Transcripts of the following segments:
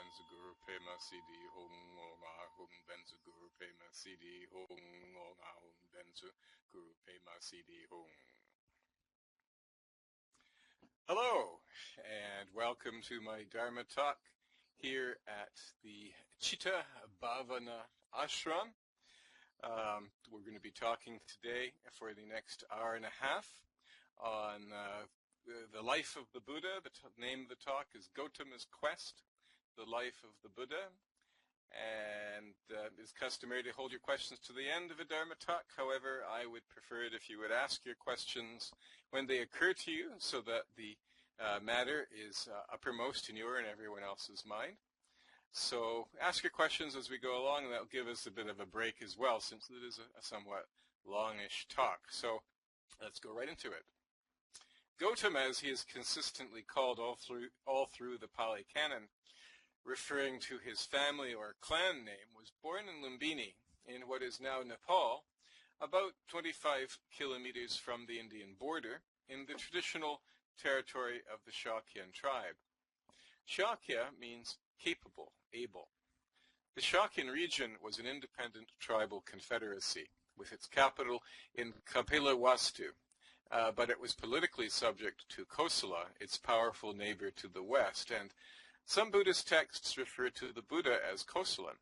benza guru pema CD hong nga hong benza guru pema CD hong nga hong benza guru pema CD hong. Hello, and welcome to my Dharma talk here at the Chitta Bhavana Ashram. We're going to be talking today for the next hour and a half on the life of the Buddha. The name of the talk is Gotama's Quest, the life of the Buddha. And it's customary to hold your questions to the end of a Dharma talk. However, I would prefer it if you would ask your questions when they occur to you so that the matter is uppermost in your and everyone else's mind. So ask your questions as we go along, and that will give us a bit of a break as well, since it is a somewhat longish talk. So let's go right into it. Gotama, as he is consistently called all through the Pali Canon, referring to his family or clan name, was born in Lumbini, in what is now Nepal, about 25 kilometers from the Indian border, in the traditional territory of the Shakyan tribe. Shakya means capable, able. The Shakyan region was an independent tribal confederacy, with its capital in Kapilavastu, but it was politically subject to Kosala, its powerful neighbor to the west, and some Buddhist texts refer to the Buddha as Kosalan.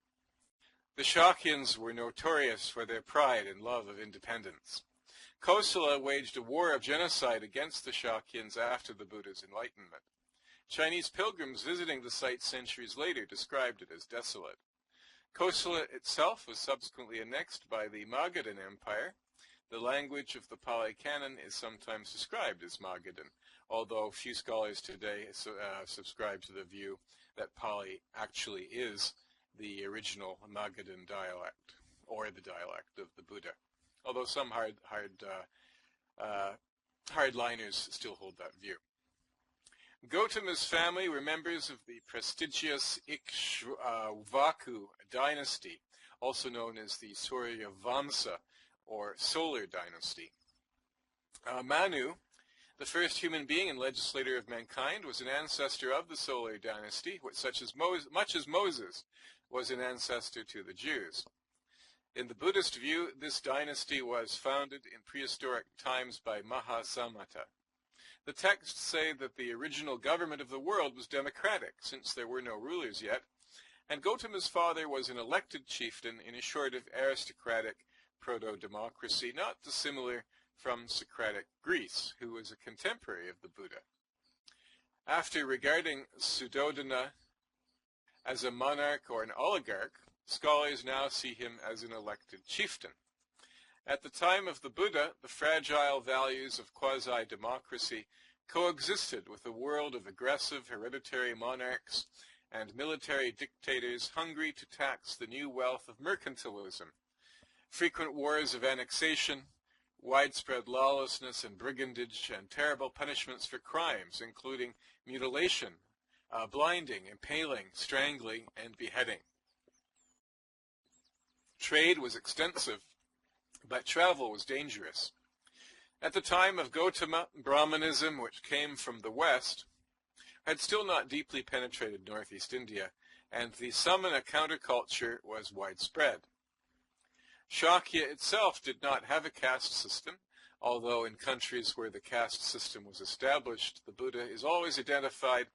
The Shakyans were notorious for their pride and love of independence. Kosala waged a war of genocide against the Shakyans after the Buddha's enlightenment. Chinese pilgrims visiting the site centuries later described it as desolate. Kosala itself was subsequently annexed by the Magadhan Empire. The language of the Pali Canon is sometimes described as Magadhan, although few scholars today subscribe to the view that Pali actually is the original Magadhan dialect, or the dialect of the Buddha, although some hardliners still hold that view. Gotama's family were members of the prestigious Ikshvaku dynasty, also known as the Surya Vamsa, or Solar Dynasty. Manu, the first human being and legislator of mankind, was an ancestor of the Solar Dynasty, much as Moses was an ancestor to the Jews. In the Buddhist view, this dynasty was founded in prehistoric times by Mahasamata. The texts say that the original government of the world was democratic, since there were no rulers yet, and Gotama's father was an elected chieftain in a sort of aristocratic proto-democracy, not dissimilar from Socratic Greece, who was a contemporary of the Buddha. After regarding Suddhodana as a monarch or an oligarch, scholars now see him as an elected chieftain. At the time of the Buddha, the fragile values of quasi-democracy coexisted with a world of aggressive hereditary monarchs and military dictators hungry to tax the new wealth of mercantilism. Frequent wars of annexation, widespread lawlessness and brigandage, and terrible punishments for crimes, including mutilation, blinding, impaling, strangling, and beheading. Trade was extensive, but travel was dangerous. At the time of Gotama, Brahmanism, which came from the west, had still not deeply penetrated northeast India, and the Samana counterculture was widespread. Shakya itself did not have a caste system, although in countries where the caste system was established, the Buddha is always identified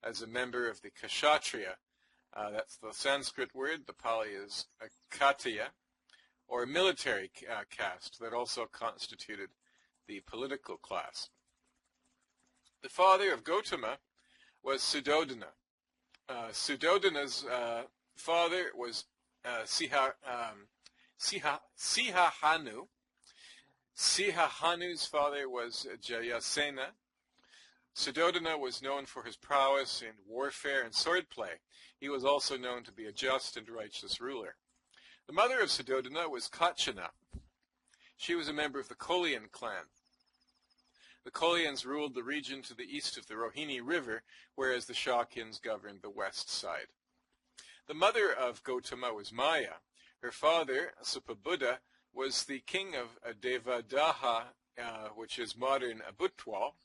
as a member of the Kshatriya. That's the Sanskrit word, the Pali is Khattiya, or military caste that also constituted the political class. The father of Gotama was Suddhodana. Suddhodana's father was Sihahanu. Sihahanu's father was Jayasena. Suddhodana was known for his prowess in warfare and swordplay. He was also known to be a just and righteous ruler. The mother of Suddhodana was Kachana. She was a member of the Kolian clan. The Kolians ruled the region to the east of the Rohini River, whereas the Shakyans governed the west side. The mother of Gotama was Maya. Her father, Supabuddha, was the king of Devadaha, which is modern Abutwal,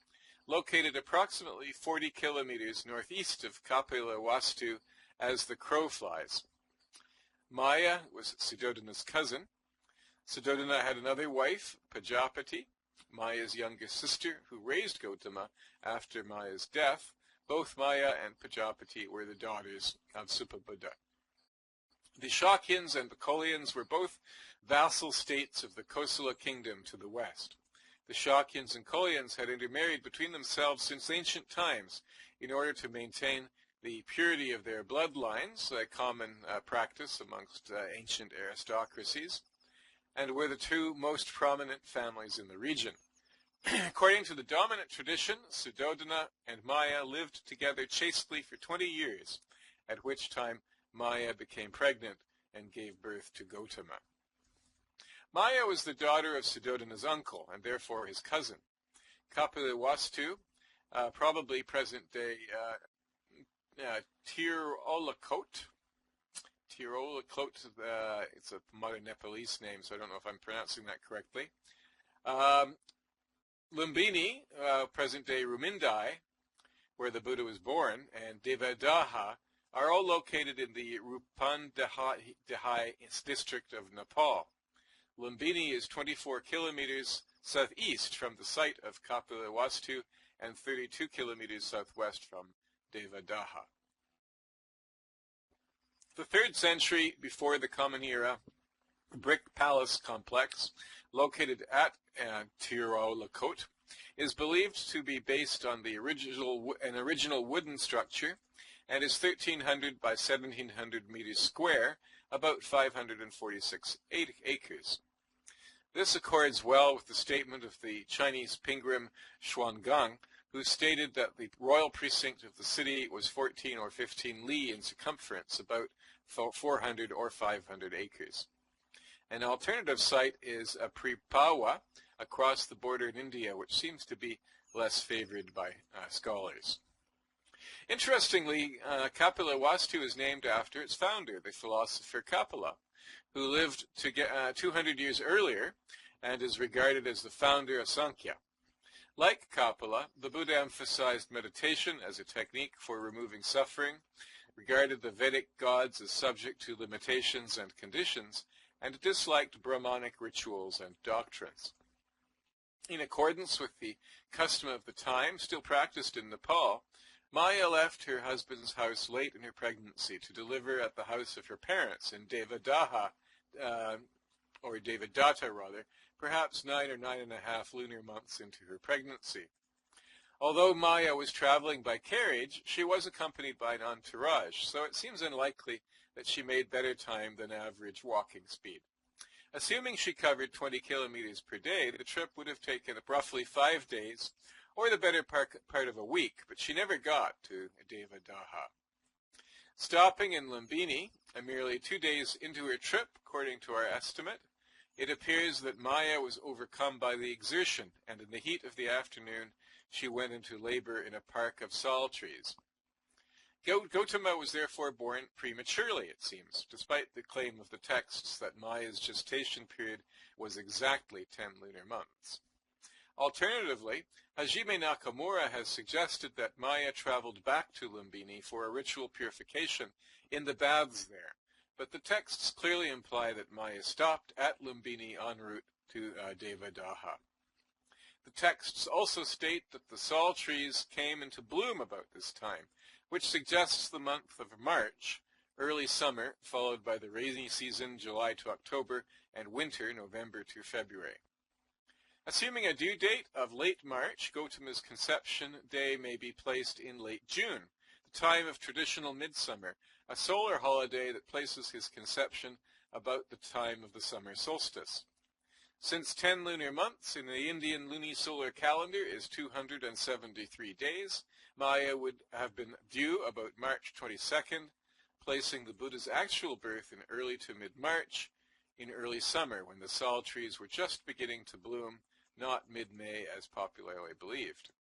located approximately 40 kilometers northeast of Kapilavastu as the crow flies. Maya was Suddhodana's cousin. Suddhodana had another wife, Pajapati, Maya's younger sister, who raised Gotama after Maya's death. Both Maya and Pajapati were the daughters of Supabuddha. The Shakyans and the Kolyans were both vassal states of the Kosala kingdom to the west. The Shakyans and Kolyans had intermarried between themselves since ancient times in order to maintain the purity of their bloodlines, a common practice amongst ancient aristocracies, and were the two most prominent families in the region. According to the dominant tradition, Suddhodana and Maya lived together chastely for 20 years, at which time Maya became pregnant and gave birth to Gotama. Maya was the daughter of Suddhodana's uncle, and therefore his cousin. Kapilavastu, probably present-day Tirolakot. It's a modern Nepalese name, so I don't know if I'm pronouncing that correctly. Lumbini, present-day Rumindai, where the Buddha was born, and Devadaha are all located in the Rupandahai district of Nepal. Lumbini is 24 kilometers southeast from the site of Kapilavastu and 32 kilometers southwest from Devadaha. The 3rd century before the Common Era brick palace complex, located at Tirolakot, is believed to be based on an original wooden structure and is 1,300 by 1,700 meters square, about 546 acres. This accords well with the statement of the Chinese pilgrim Xuangang, who stated that the royal precinct of the city was 14 or 15 li in circumference, about 400 or 500 acres. An alternative site is Pripawa, across the border in India, which seems to be less favored by scholars. Interestingly, Kapilavastu is named after its founder, the philosopher Kapila, who lived 200 years earlier and is regarded as the founder of Sankhya. Like Kapila, the Buddha emphasized meditation as a technique for removing suffering, regarded the Vedic gods as subject to limitations and conditions, and disliked Brahmanic rituals and doctrines. In accordance with the custom of the time, still practiced in Nepal, Maya left her husband's house late in her pregnancy to deliver at the house of her parents in Devadaha, or Devadatta rather, perhaps 9 or 9.5 lunar months into her pregnancy. Although Maya was traveling by carriage, she was accompanied by an entourage, so it seems unlikely that she made better time than average walking speed. Assuming she covered 20 kilometers per day, the trip would have taken roughly 5 days, or the better part of a week, but she never got to Devadaha. Stopping in Lumbini, merely 2 days into her trip, according to our estimate, it appears that Maya was overcome by the exertion, and in the heat of the afternoon, she went into labor in a park of sal trees. Gotama was therefore born prematurely, it seems, despite the claim of the texts that Maya's gestation period was exactly 10 lunar months. Alternatively, Hajime Nakamura has suggested that Maya traveled back to Lumbini for a ritual purification in the baths there, but the texts clearly imply that Maya stopped at Lumbini en route to Devadaha. The texts also state that the sal trees came into bloom about this time, which suggests the month of March, early summer, followed by the rainy season, July to October, and winter, November to February. Assuming a due date of late March, Gotama's conception day may be placed in late June, the time of traditional midsummer, a solar holiday that places his conception about the time of the summer solstice. Since 10 lunar months in the Indian lunisolar calendar is 273 days, Maya would have been due about March 22nd, placing the Buddha's actual birth in early to mid-March, in early summer when the sal trees were just beginning to bloom, not mid-May as popularly believed.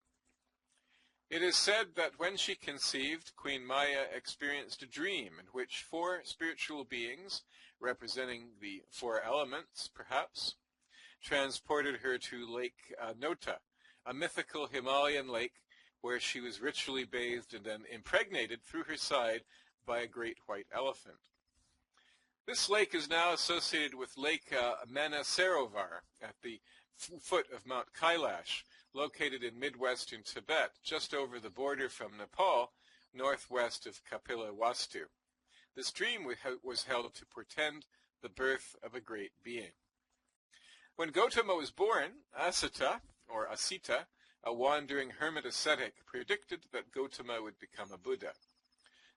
It is said that when she conceived, Queen Maya experienced a dream in which 4 spiritual beings, representing the 4 elements perhaps, transported her to Lake Nota, a mythical Himalayan lake where she was ritually bathed and then impregnated through her side by a great white elephant. This lake is now associated with Lake Manasarovar at the foot of Mount Kailash, located in midwestern Tibet, just over the border from Nepal, northwest of Kapilavastu. This dream was held to portend the birth of a great being. When Gotama was born, Asita, a wandering hermit ascetic, predicted that Gotama would become a Buddha.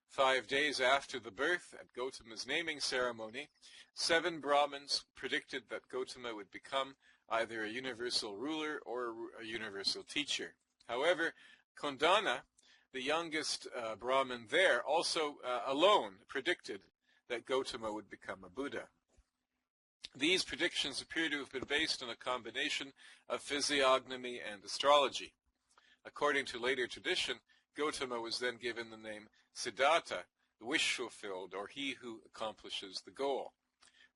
5 days after the birth, at Gotama's naming ceremony, 7 Brahmins predicted that Gotama would become either a universal ruler or a universal teacher. However, Kondana, the youngest Brahmin there, also alone predicted that Gotama would become a Buddha. These predictions appear to have been based on a combination of physiognomy and astrology. According to later tradition, Gotama was then given the name Siddhartha, the wish-fulfilled, or he who accomplishes the goal.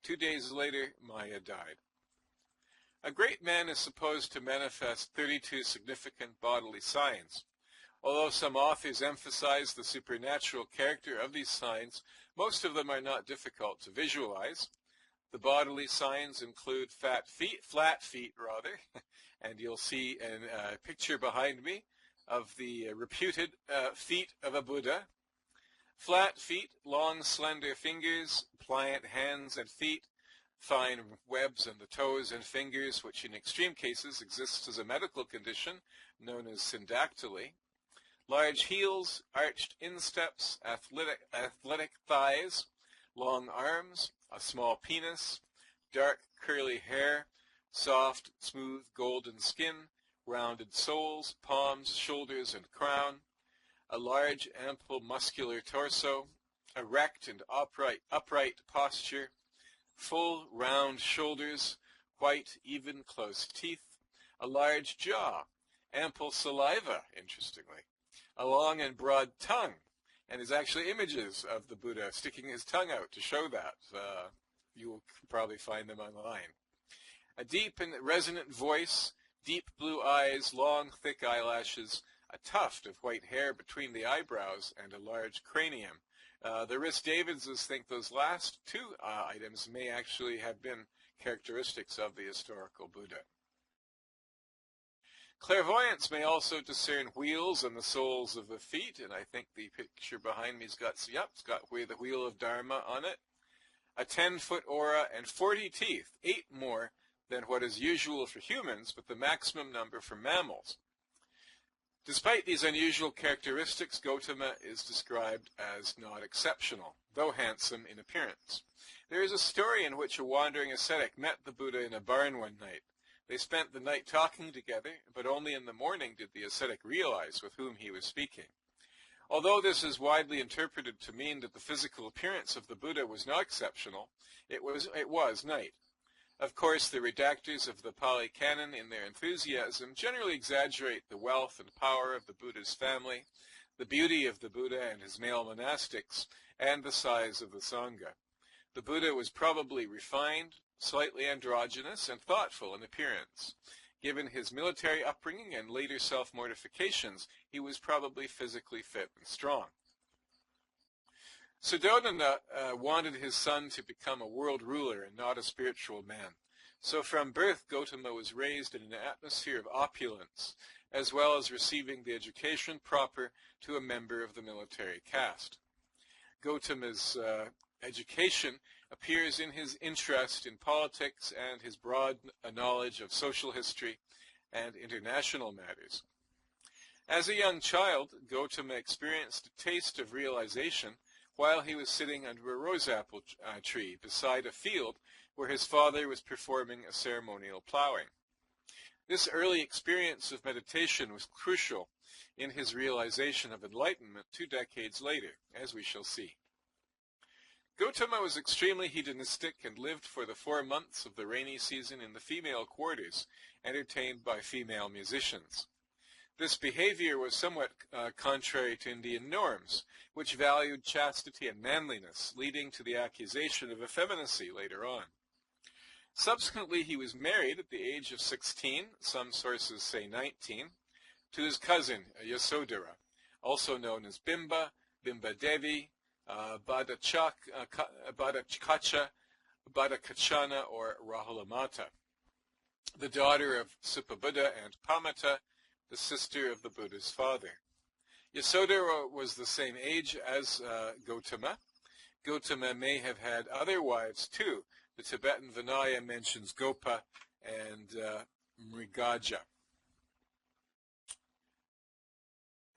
2 days later, Maya died. A great man is supposed to manifest 32 significant bodily signs. Although some authors emphasize the supernatural character of these signs, most of them are not difficult to visualize. The bodily signs include flat feet, and you'll see a picture behind me of the reputed feet of a Buddha. Flat feet, long slender fingers, pliant hands and feet, fine webs on the toes and fingers, which in extreme cases exists as a medical condition known as syndactyly. Large heels, arched insteps, athletic thighs, long arms, a small penis, dark curly hair, soft, smooth, golden skin, rounded soles, palms, shoulders, and crown, a large, ample, muscular torso, erect and upright posture, full, round shoulders, white, even, close teeth, a large jaw, ample saliva, interestingly, a long and broad tongue, and there's actually images of the Buddha sticking his tongue out to show that. You will probably find them online. A deep and resonant voice, deep blue eyes, long, thick eyelashes, a tuft of white hair between the eyebrows, and a large cranium. The Rhys-Davidses think those last 2 items may actually have been characteristics of the historical Buddha. Clairvoyants may also discern wheels on the soles of the feet, and I think the picture behind me's got, it's got the wheel of Dharma on it. A 10-foot aura and 40 teeth, 8 more than what is usual for humans, but the maximum number for mammals. Despite these unusual characteristics, Gotama is described as not exceptional, though handsome in appearance. There is a story in which a wandering ascetic met the Buddha in a barn one night. They spent the night talking together, but only in the morning did the ascetic realize with whom he was speaking. Although this is widely interpreted to mean that the physical appearance of the Buddha was not exceptional, it was night. Of course, the redactors of the Pali Canon, in their enthusiasm, generally exaggerate the wealth and power of the Buddha's family, the beauty of the Buddha and his male monastics, and the size of the Sangha. The Buddha was probably refined, slightly androgynous, and thoughtful in appearance. Given his military upbringing and later self-mortifications, he was probably physically fit and strong. Suddhodana wanted his son to become a world ruler and not a spiritual man. So from birth, Gotama was raised in an atmosphere of opulence, as well as receiving the education proper to a member of the military caste. Gotama's education appears in his interest in politics and his broad knowledge of social history and international matters. As a young child, Gotama experienced a taste of realization while he was sitting under a roseapple tree beside a field where his father was performing a ceremonial plowing. This early experience of meditation was crucial in his realization of enlightenment 2 decades later, as we shall see. Gotama was extremely hedonistic and lived for the 4 months of the rainy season in the female quarters, entertained by female musicians. This behavior was somewhat contrary to Indian norms, which valued chastity and manliness, leading to the accusation of effeminacy later on. Subsequently, he was married at the age of 16, some sources say 19, to his cousin Yasodhara, also known as Bimba, Bimba Devi, Badakachana, or Rahulamata, the daughter of Supabuddha and Pamata, the sister of the Buddha's father. Yasoda was the same age as Gotama. Gotama may have had other wives too. The Tibetan Vinaya mentions Gopa and Mrigaja.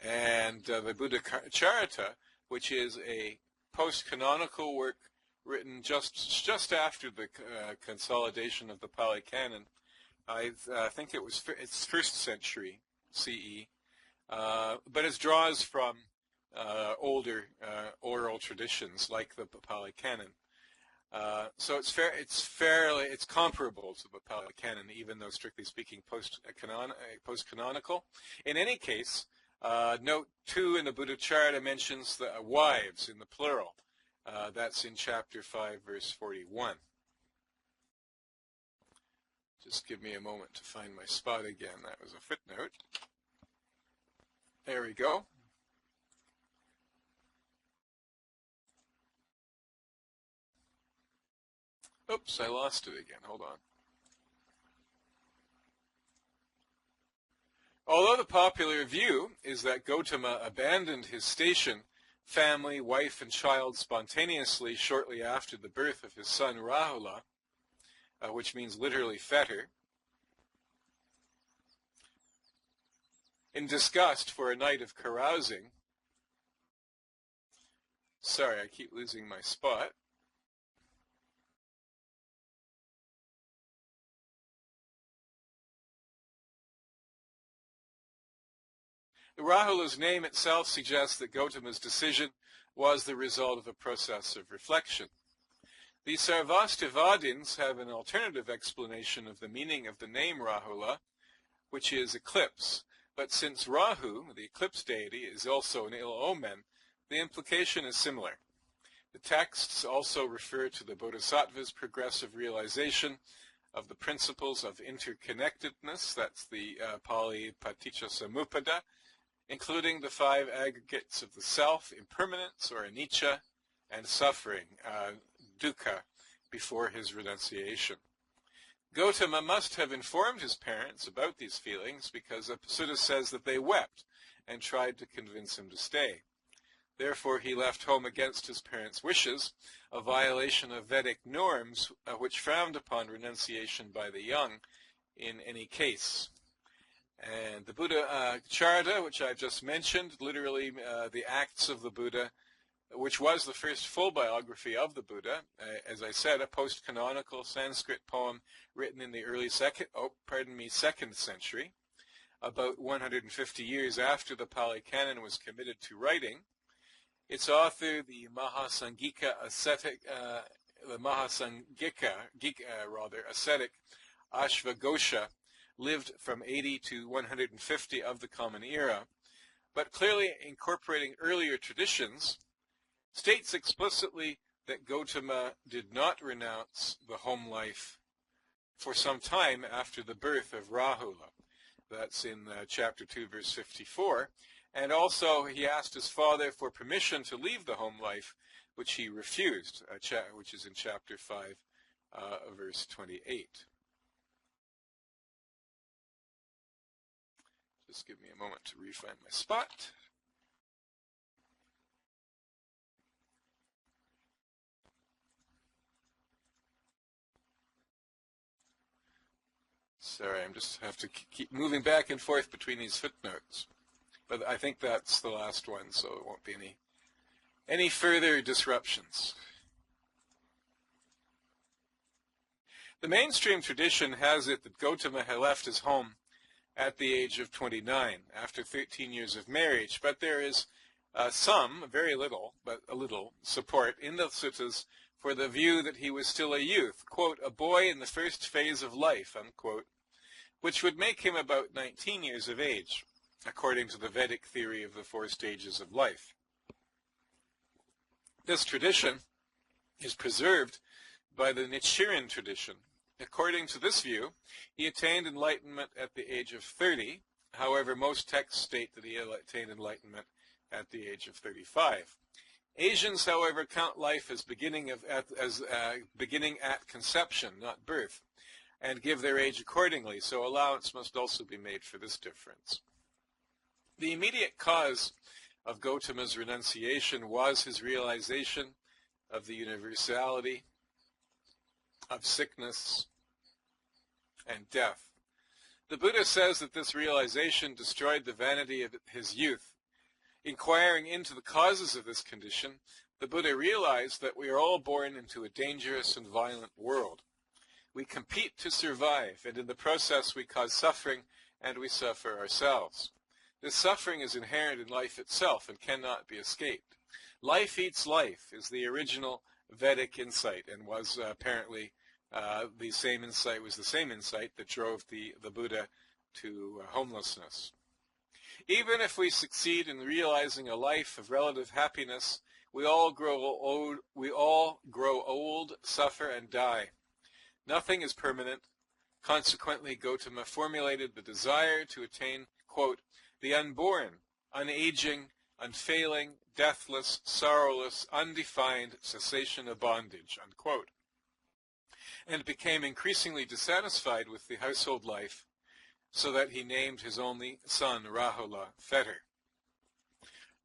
And the Buddha Charita, which is a post-canonical work written just after the consolidation of the Pali Canon. I think it's 1st century CE, but it draws from older oral traditions like the Pali Canon. So it's comparable to the Pali Canon, even though strictly speaking post-canonical. In any case, note 2 in the Buddha Charita mentions the wives in the plural. That's in chapter 5, verse 41. Just give me a moment to find my spot again. That was a footnote. There we go. Oops, I lost it again. Hold on. Although the popular view is that Gotama abandoned his station, family, wife, and child spontaneously shortly after the birth of his son Rahula, which means literally fetter, in disgust for a night of carousing. Sorry, I keep losing my spot. Rahula's name itself suggests that Gotama's decision was the result of a process of reflection. The Sarvastivadins have an alternative explanation of the meaning of the name Rahula, which is eclipse. But since Rahu, the eclipse deity, is also an ill omen, the implication is similar. The texts also refer to the Bodhisattva's progressive realization of the principles of interconnectedness, that's the Pali Paticcasamuppada, including the 5 aggregates of the self, impermanence or anicca, and suffering, dukkha, before his renunciation. Gotama must have informed his parents about these feelings because the sutta says that they wept and tried to convince him to stay. Therefore, he left home against his parents' wishes, a violation of Vedic norms which frowned upon renunciation by the young in any case. And the Buddha Charita, which I've just mentioned, literally the Acts of the Buddha, which was the first full biography of the Buddha, as I said, a post-canonical Sanskrit poem written in the early 2nd century, about 150 years after the Pali Canon was committed to writing. Its author, the Mahasangika ascetic Ashvagosha, lived from 80 to 150 of the Common Era, but clearly incorporating earlier traditions, states explicitly that Gotama did not renounce the home life for some time after the birth of Rahula. That's in chapter 2, verse 54. And also he asked his father for permission to leave the home life, which he refused, which is in chapter 5, verse 28. Just give me a moment to re-find my spot. Sorry, I just have to keep moving back and forth between these footnotes. But I think that's the last one, so it won't be any further disruptions. The mainstream tradition has it that Gotama had left his home at the age of 29, after 13 years of marriage, but there is some, very little, but a little, support in the suttas for the view that he was still a youth, quote, a boy in the first phase of life, unquote, which would make him about 19 years of age, according to the Vedic theory of the 4 stages of life. This tradition is preserved by the Nichiren tradition. According to this view, he attained enlightenment at the age of 30. However, most texts state that he attained enlightenment at the age of 35. Asians, however, count life as beginning at conception, not birth, and give their age accordingly, so allowance must also be made for this difference. The immediate cause of Gotama's renunciation was his realization of the universality of sickness and death. The Buddha says that this realization destroyed the vanity of his youth. Inquiring into the causes of this condition, the Buddha realized that we are all born into a dangerous and violent world. We compete to survive, and in the process we cause suffering, and we suffer ourselves. This suffering is inherent in life itself and cannot be escaped. Life eats life is the original Vedic insight, and was apparently the same insight that drove the Buddha to homelessness. Even if we succeed in realizing a life of relative happiness, we all grow old, suffer, and die. Nothing is permanent. Consequently, Gotama formulated the desire to attain, quote, the unborn, unaging, unfailing, deathless, sorrowless, undefined cessation of bondage, unquote, and became increasingly dissatisfied with the household life, so that he named his only son Rahula fetter.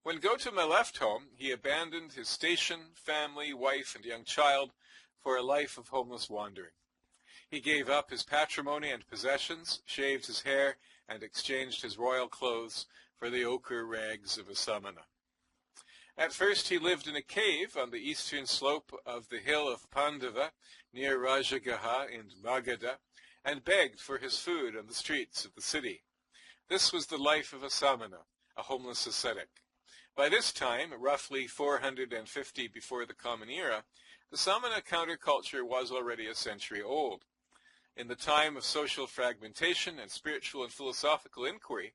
When Gotama left home, he abandoned his station, family, wife, and young child for a life of homeless wandering. He gave up his patrimony and possessions, shaved his hair, and exchanged his royal clothes for the ochre rags of a samana. At first he lived in a cave on the eastern slope of the hill of Pandava, near Rajagaha in Magadha, and begged for his food on the streets of the city. This was the life of a samana, a homeless ascetic. By this time, roughly 450 before the Common Era, the samana counterculture was already a century old. In the time of social fragmentation and spiritual and philosophical inquiry,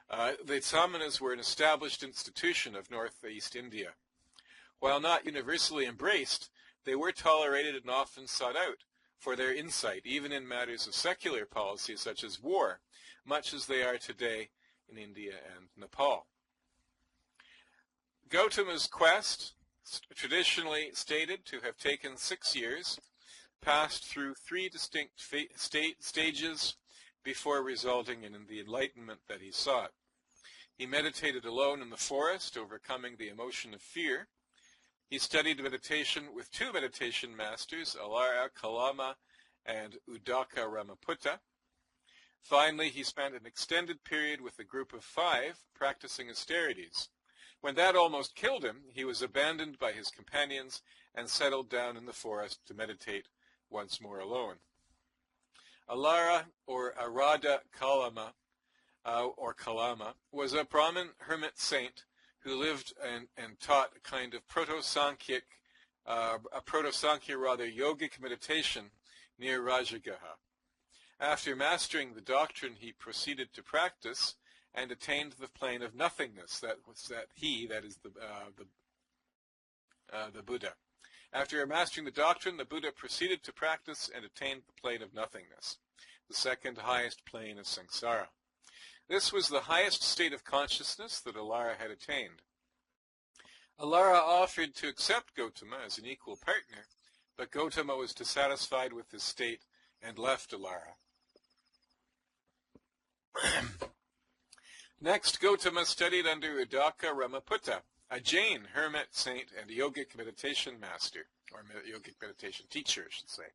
the samanas were an established institution of northeast India. While not universally embraced, they were tolerated and often sought out for their insight, even in matters of secular policy such as war, much as they are today in India and Nepal. Gotama's quest, traditionally stated to have taken 6 years, passed through 3 distinct stages before resulting in the enlightenment that he sought. He meditated alone in the forest, overcoming the emotion of fear. He studied meditation with 2 meditation masters, Alara Kalama and Uddaka Ramaputta. Finally, he spent an extended period with a group of 5, practicing austerities. When that almost killed him, he was abandoned by his companions and settled down in the forest to meditate once more alone. Alara, or Arada Kalama, was a Brahmin hermit saint who lived and taught a kind of proto-Sankhya yogic meditation near Rajagaha. After mastering the doctrine, he proceeded to practice and attained the plane of nothingness. That is the Buddha. After mastering the doctrine, the Buddha proceeded to practice and attained the plane of nothingness, the second highest plane of samsara. This was the highest state of consciousness that Alara had attained. Alara offered to accept Gotama as an equal partner, but Gotama was dissatisfied with his state and left Alara. Next, Gotama studied under Uddaka Ramaputta, a Jain hermit saint and yogic meditation master, or yogic meditation teacher, I should say.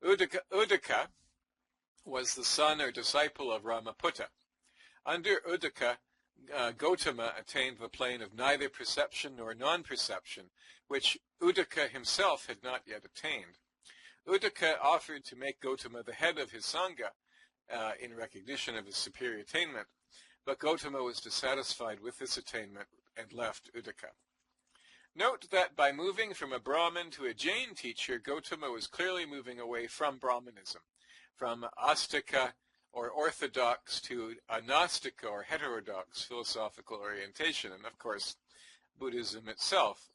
Uddaka was the son or disciple of Ramaputta. Under Uddaka, Gotama attained the plane of neither perception nor non-perception, which Uddaka himself had not yet attained. Uddaka offered to make Gotama the head of his Sangha in recognition of his superior attainment, but Gotama was dissatisfied with this attainment and left Uddaka. Note that by moving from a Brahmin to a Jain teacher, Gotama was clearly moving away from Brahmanism, from Astika or orthodox to a Gnostica or heterodox philosophical orientation. And of course, Buddhism itself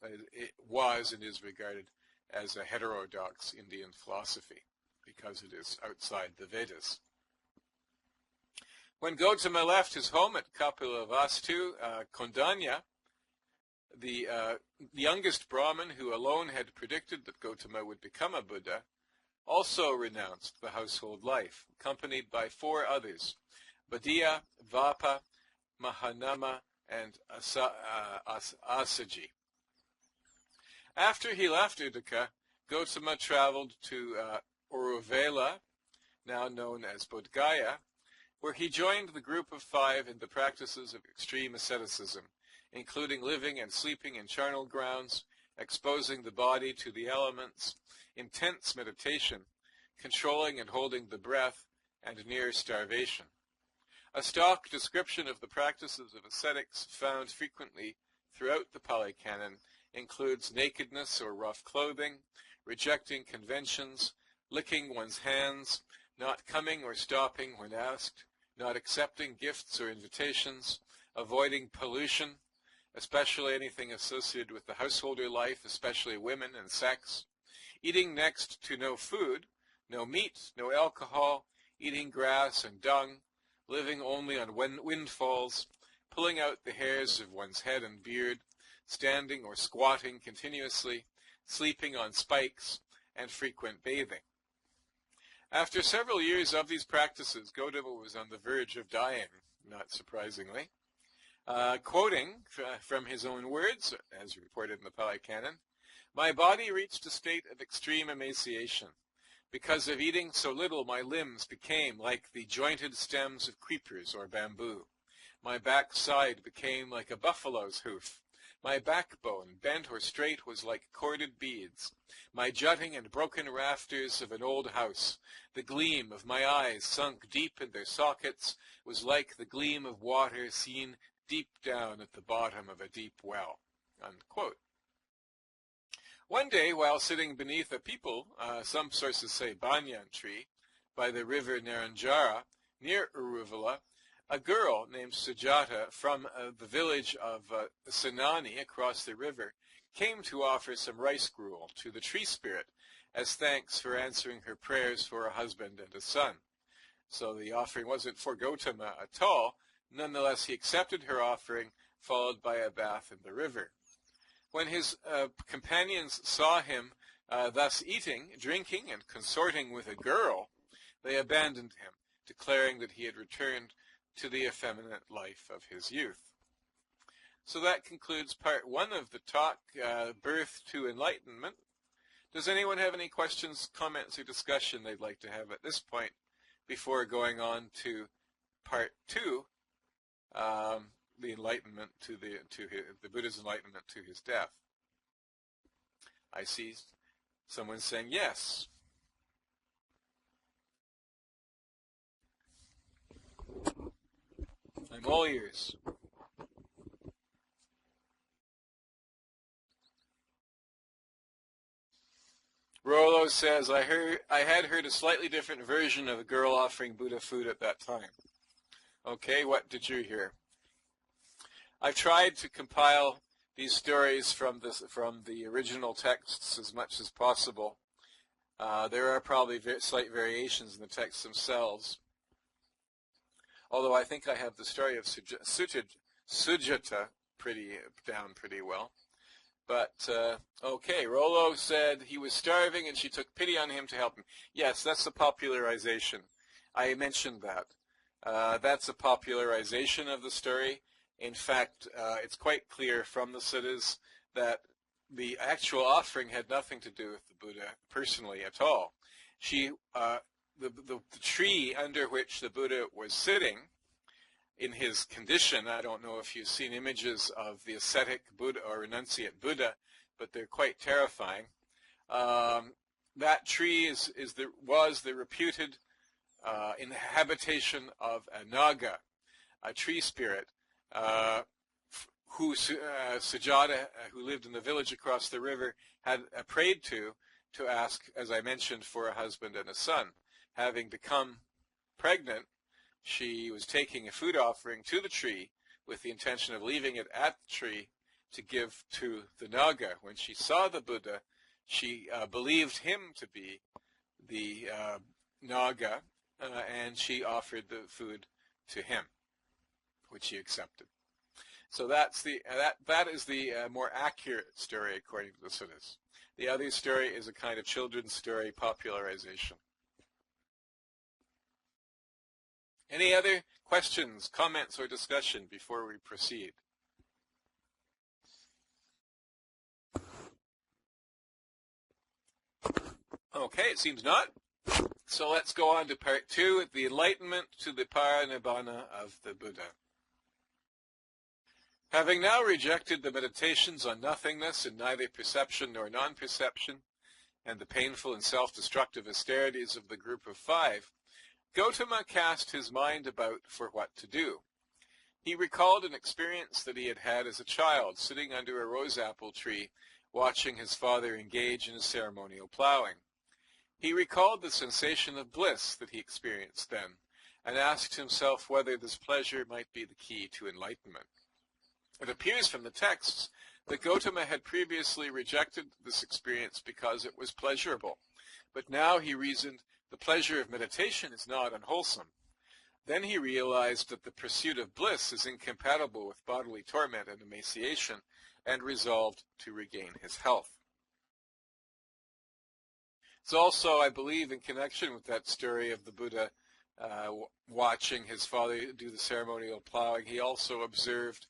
was and is regarded as a heterodox Indian philosophy because it is outside the Vedas. When Gotama left his home at Kapilavastu, Kondanya, The youngest Brahmin, who alone had predicted that Gotama would become a Buddha, also renounced the household life, accompanied by 4 others, Badiya, Vapa, Mahanama, and Asaji. After he left Uddaka, Gotama traveled to Uruvela, now known as Bodh Gaya, where he joined the group of 5 in the practices of extreme asceticism, including living and sleeping in charnel grounds, exposing the body to the elements, intense meditation, controlling and holding the breath, and near starvation. A stock description of the practices of ascetics found frequently throughout the Pali Canon includes nakedness or rough clothing, rejecting conventions, licking one's hands, not coming or stopping when asked, not accepting gifts or invitations, avoiding pollution, especially anything associated with the householder life, especially women and sex, eating next to no food, no meat, no alcohol, eating grass and dung, living only on windfalls, pulling out the hairs of one's head and beard, standing or squatting continuously, sleeping on spikes, and frequent bathing. After several years of these practices, Gotama was on the verge of dying, not surprisingly. Quoting from his own words, as reported in the Pali Canon, "My body reached a state of extreme emaciation. Because of eating so little, my limbs became like the jointed stems of creepers or bamboo. My backside became like a buffalo's hoof. My backbone, bent or straight, was like corded beads. My jutting and broken rafters of an old house, the gleam of my eyes sunk deep in their sockets, was like the gleam of water seen deep down at the bottom of a deep well." Unquote. One day, while sitting beneath a peepal, some sources say banyan tree, by the river Naranjara, near Uruvela, a girl named Sujata from the village of Senani across the river came to offer some rice gruel to the tree spirit as thanks for answering her prayers for a husband and a son. So the offering wasn't for Gotama at all. Nonetheless, he accepted her offering, followed by a bath in the river. When his companions saw him thus eating, drinking, and consorting with a girl, they abandoned him, declaring that he had returned to the effeminate life of his youth. So that concludes part 1 of the talk, Birth to Enlightenment. Does anyone have any questions, comments, or discussion they'd like to have at this point before going on to part 2, the enlightenment the Buddha's enlightenment to his death? I see someone saying yes. I'm all ears. Rollo says, I had heard a slightly different version of a girl offering Buddha food at that time. Okay, what did you hear? I've tried to compile these stories from the original texts as much as possible. There are probably slight variations in the texts themselves. Although I think I have the story of Sujata down pretty well. But, okay, Rollo said he was starving and she took pity on him to help him. Yes, that's the popularization. I mentioned that. That's a popularization of the story. In fact, it's quite clear from the suttas that the actual offering had nothing to do with the Buddha personally at all. The tree under which the Buddha was sitting, in his condition, I don't know if you've seen images of the ascetic Buddha or renunciate Buddha, but they're quite terrifying. That tree was the reputed inhabitation of a Naga, a tree spirit, who Sujata, who lived in the village across the river, had prayed to ask, as I mentioned, for a husband and a son. Having become pregnant, she was taking a food offering to the tree with the intention of leaving it at the tree to give to the Naga. When she saw the Buddha, she believed him to be the Naga, and she offered the food to him, which he accepted. So that is the more accurate story according to the Suttas. The other story is a kind of children's story popularization. Any other questions, comments, or discussion before we proceed? Okay, it seems not. So let's go on to part 2, the enlightenment to the parinibbana of the Buddha. Having now rejected the meditations on nothingness and neither perception nor non-perception, and the painful and self-destructive austerities of the group of 5, Gotama cast his mind about for what to do. He recalled an experience that he had had as a child, sitting under a rose-apple tree, watching his father engage in a ceremonial plowing. He recalled the sensation of bliss that he experienced then, and asked himself whether this pleasure might be the key to enlightenment. It appears from the texts that Gotama had previously rejected this experience because it was pleasurable, but now he reasoned the pleasure of meditation is not unwholesome. Then he realized that the pursuit of bliss is incompatible with bodily torment and emaciation, and resolved to regain his health. It's also, I believe, in connection with that story of the Buddha watching his father do the ceremonial plowing, he also observed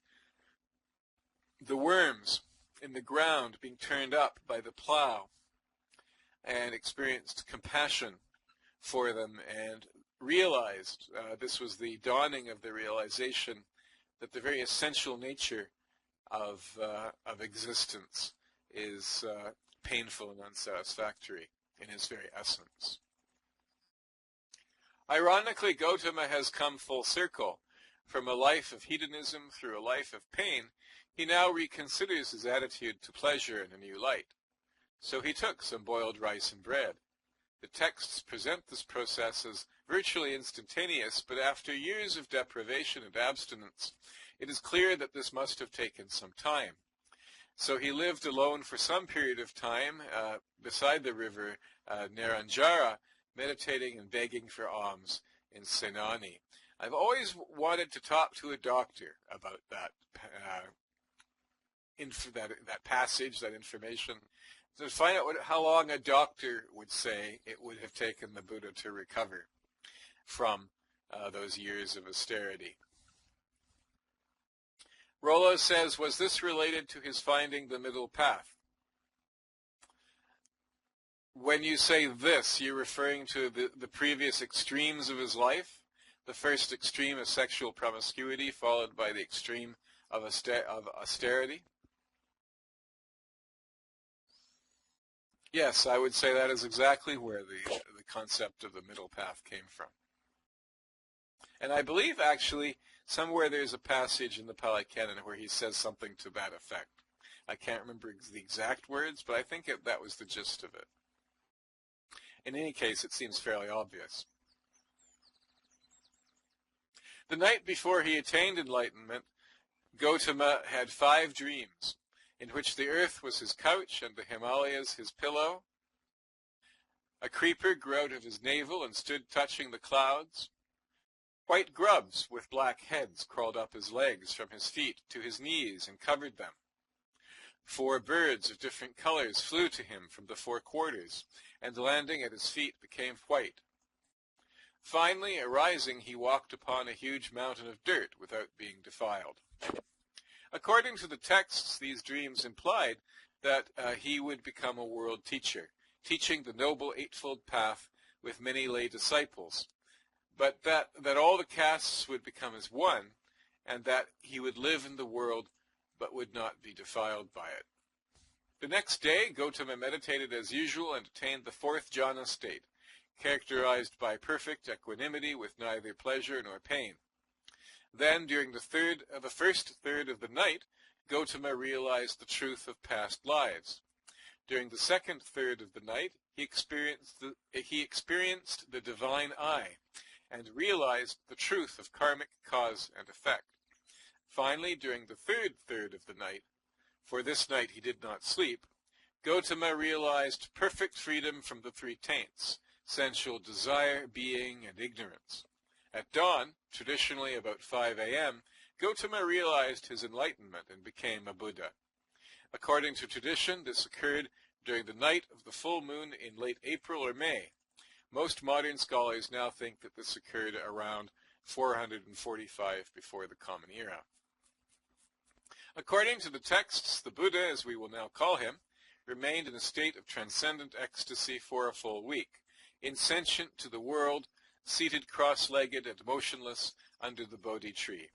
the worms in the ground being turned up by the plow and experienced compassion for them and realized, this was the dawning of the realization that the very essential nature of existence is painful and unsatisfactory in its very essence. Ironically, Gotama has come full circle. From a life of hedonism through a life of pain, he now reconsiders his attitude to pleasure in a new light. So he took some boiled rice and bread. The texts present this process as virtually instantaneous, but after years of deprivation and abstinence, it is clear that this must have taken some time. So he lived alone for some period of time beside the river Naranjara, meditating and begging for alms in Senani. I've always wanted to talk to a doctor about that that passage, that information, to find out how long a doctor would say it would have taken the Buddha to recover from those years of austerity. Rollo says, was this related to his finding the middle path? When you say this, you're referring to the previous extremes of his life? The first extreme of sexual promiscuity, followed by the extreme of austerity? Yes, I would say that is exactly where the concept of the middle path came from. And I believe, actually, somewhere there's a passage in the Pali Canon where he says something to that effect. I can't remember the exact words, but I think that was the gist of it. In any case, it seems fairly obvious. The night before he attained enlightenment, Gotama had 5 dreams, in which the earth was his couch and the Himalayas his pillow. A creeper grew out of his navel and stood touching the clouds. White grubs with black heads crawled up his legs from his feet to his knees and covered them. 4 birds of different colors flew to him from the 4 quarters, and landing at his feet became white. Finally, arising, he walked upon a huge mountain of dirt without being defiled. According to the texts, these dreams implied that he would become a world teacher, teaching the Noble Eightfold Path with many lay disciples, but that all the castes would become as one, and that he would live in the world but would not be defiled by it. The next day, Gotama meditated as usual and attained the 4th jhana state, characterized by perfect equanimity with neither pleasure nor pain. Then, during the first third of the night, Gotama realized the truth of past lives. During the second third of the night, he experienced the divine eye, and realized the truth of karmic cause and effect. Finally, during the third third of the night, for this night he did not sleep, Gotama realized perfect freedom from the 3 taints, sensual desire, being, and ignorance. At dawn, traditionally about 5 a.m., Gotama realized his enlightenment and became a Buddha. According to tradition, this occurred during the night of the full moon in late April or May. Most modern scholars now think that this occurred around 445 before the Common Era. According to the texts, the Buddha, as we will now call him, remained in a state of transcendent ecstasy for a full week, insentient to the world, seated cross-legged and motionless under the Bodhi tree.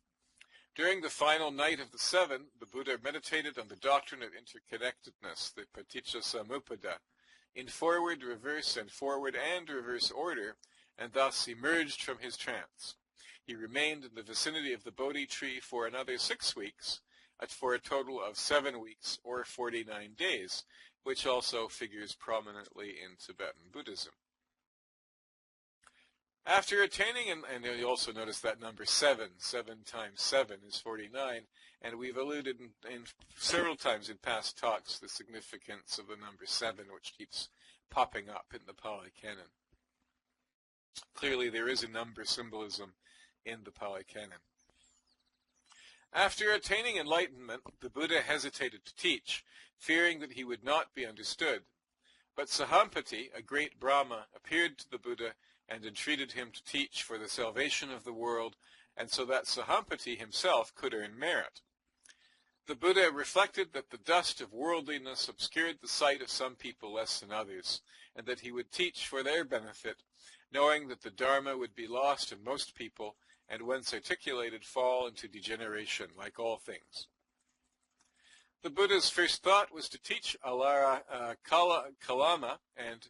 During the final night of the seven, the Buddha meditated on the doctrine of interconnectedness, the Paticcasamuppada, in forward, reverse, and forward and reverse order, and thus emerged from his trance. He remained in the vicinity of the Bodhi tree for another 6 weeks, for a total of 7 weeks or 49 days, which also figures prominently in Tibetan Buddhism. After attaining, and you'll also notice that number 7 times 7 is 49, and we've alluded in several times in past talks the significance of the number 7, which keeps popping up in the Pali Canon. Clearly there is a number symbolism in the Pali Canon. After attaining enlightenment, the Buddha hesitated to teach, fearing that he would not be understood. But Sahampati, a great Brahma, appeared to the Buddha and entreated him to teach for the salvation of the world, and so that Sahampati himself could earn merit. The Buddha reflected that the dust of worldliness obscured the sight of some people less than others, and that he would teach for their benefit, knowing that the Dharma would be lost in most people, and once articulated fall into degeneration, like all things. The Buddha's first thought was to teach Alara Kalama and